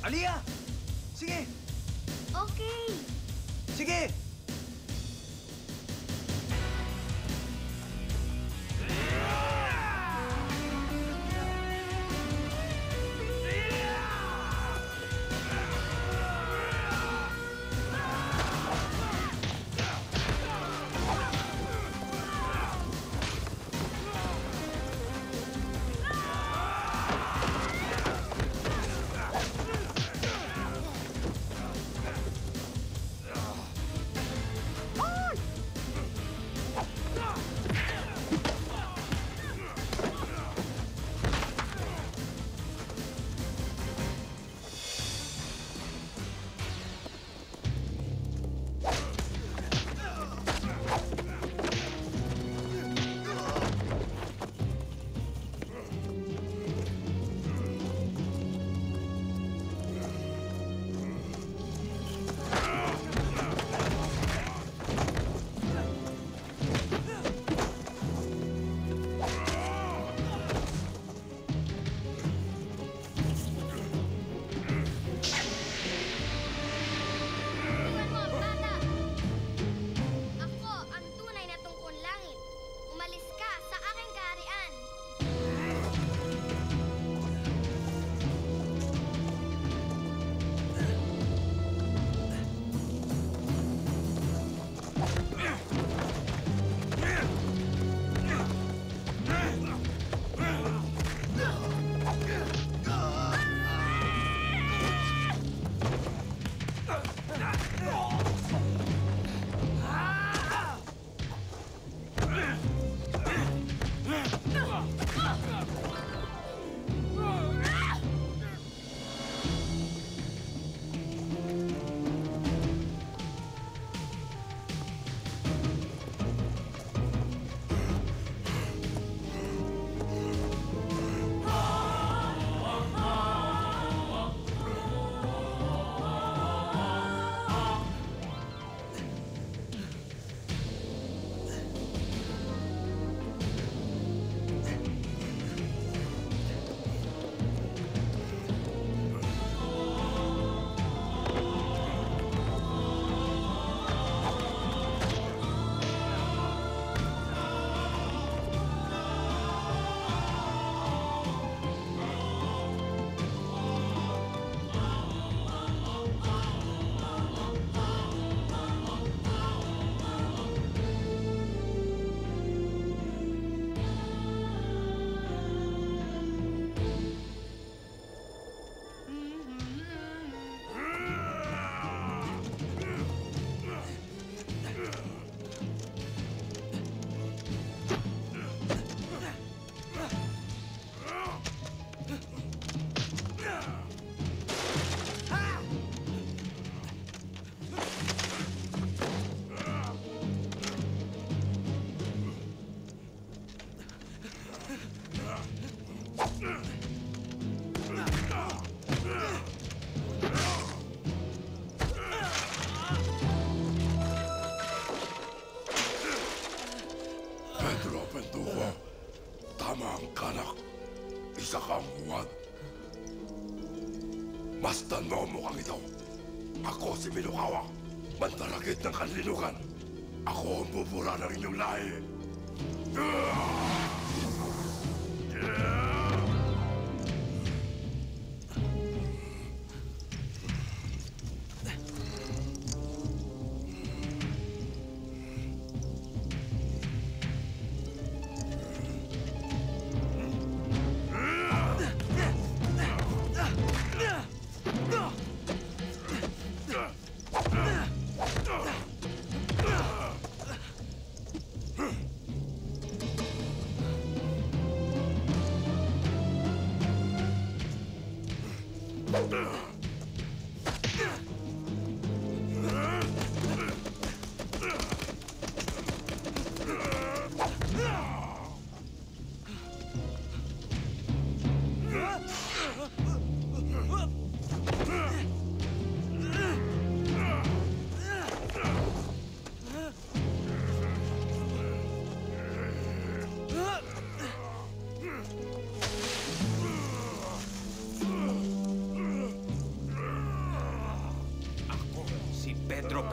Alia! Sige! Okay. Sige! Isa kang huwad. Masdan mo ang mukhang ito. Ako si Minokawa, mandaragit ng kanlinugan. Ako ang bubura ng inyong lahi.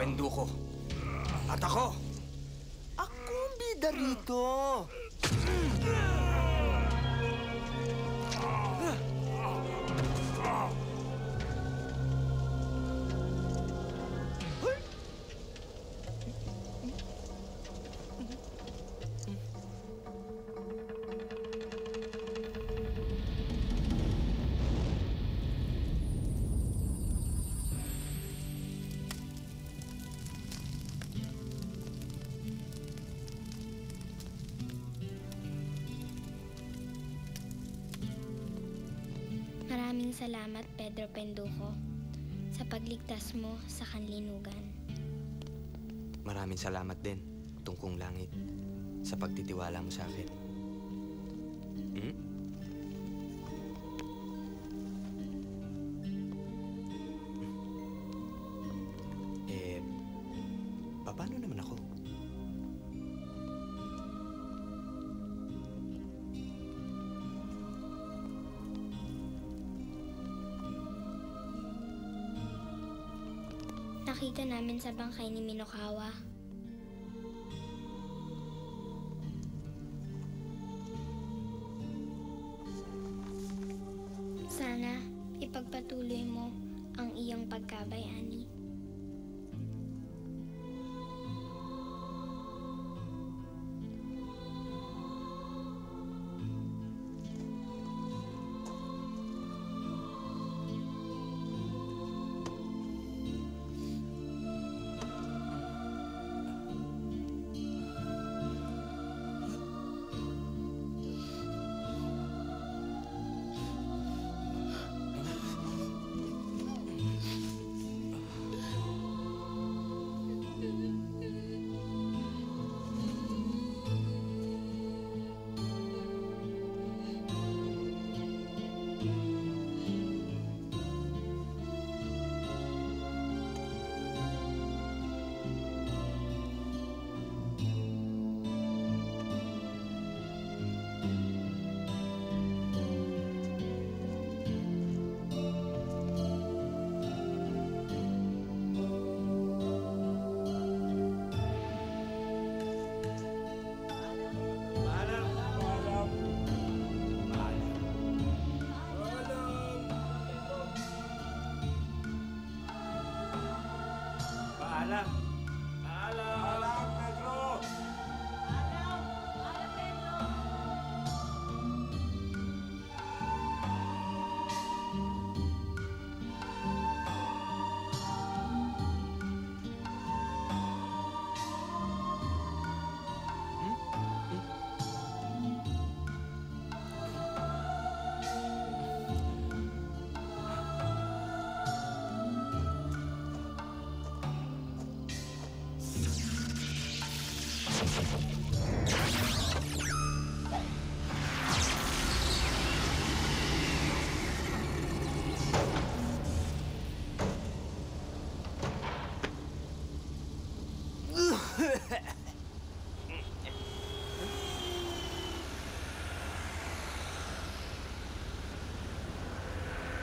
Penduko. At ako, ako ang bida rito. Maraming salamat, Pedro Penduko, sa pagligtas mo sa kanlinugan. Maraming salamat din, Tungkong Langit, sa pagtitiwala mo sa akin. Paano naman ako? Nakita namin sa bangkay ni Minokawa. Sana ipagpatuloy mo ang iyong pagkabayani.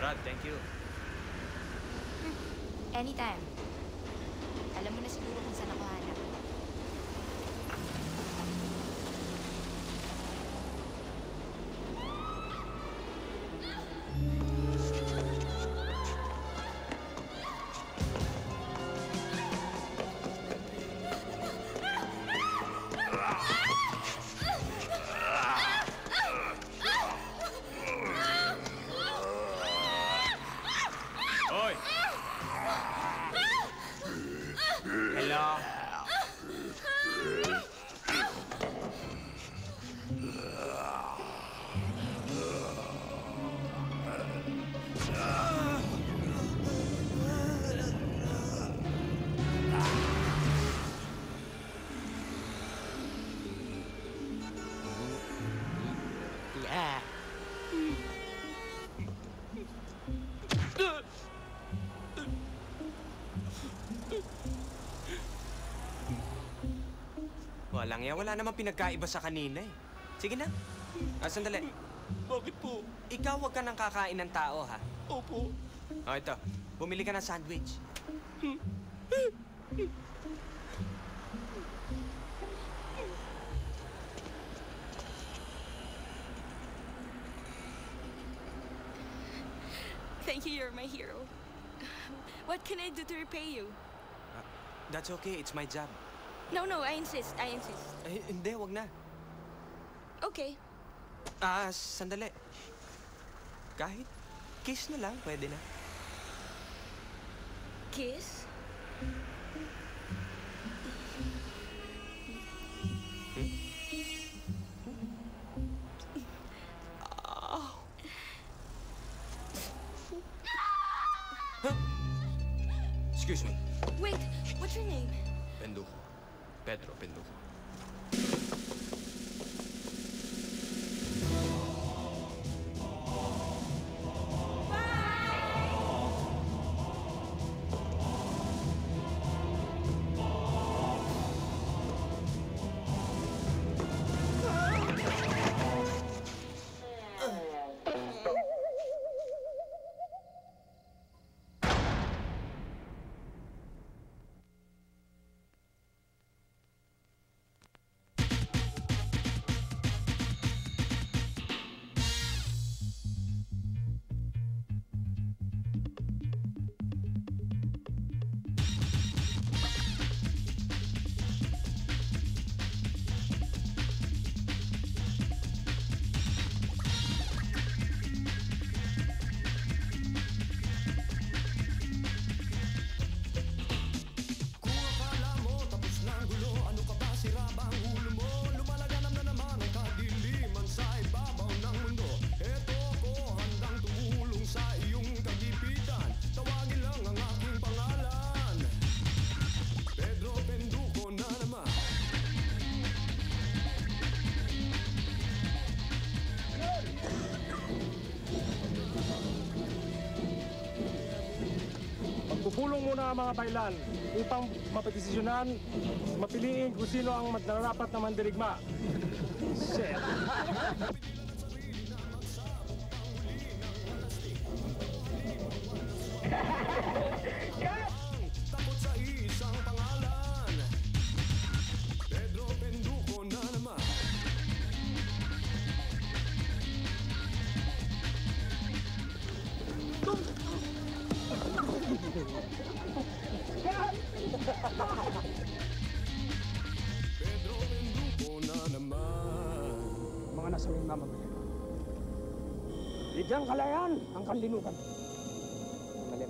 Brad, thank you. Anytime. Alam mo na siguro kung saan ako hanap. Hoy! Hello? Walang yan. Wala namang pinagkaiba sa kanina eh. Sige na. Sandali. Bakit po? Ikaw wag ka nang kakain ng tao, ha? Opo. Ito. Bumili ka ng sandwich. Thank you, you're my hero. What can I do to repay you? That's okay, it's my job. No, I insist. Hindi, wag na. Okay. Sandali. Kahit kiss na lang, pwede na. Kiss? Excuse me. Wait, what's your name? Penduko. Pedro Penduko. Pupulong muna ang mga bailan upang mapagdesisyonan, mapiliin kung sino ang nararapat na mandirigma. Shit. Takot sa isang pangalan. Pedro Penduko na naman. Pedro Penduko na naman. Mga nasawing mamamayan. Lidyang kalayan ang kanlinugan. Mali.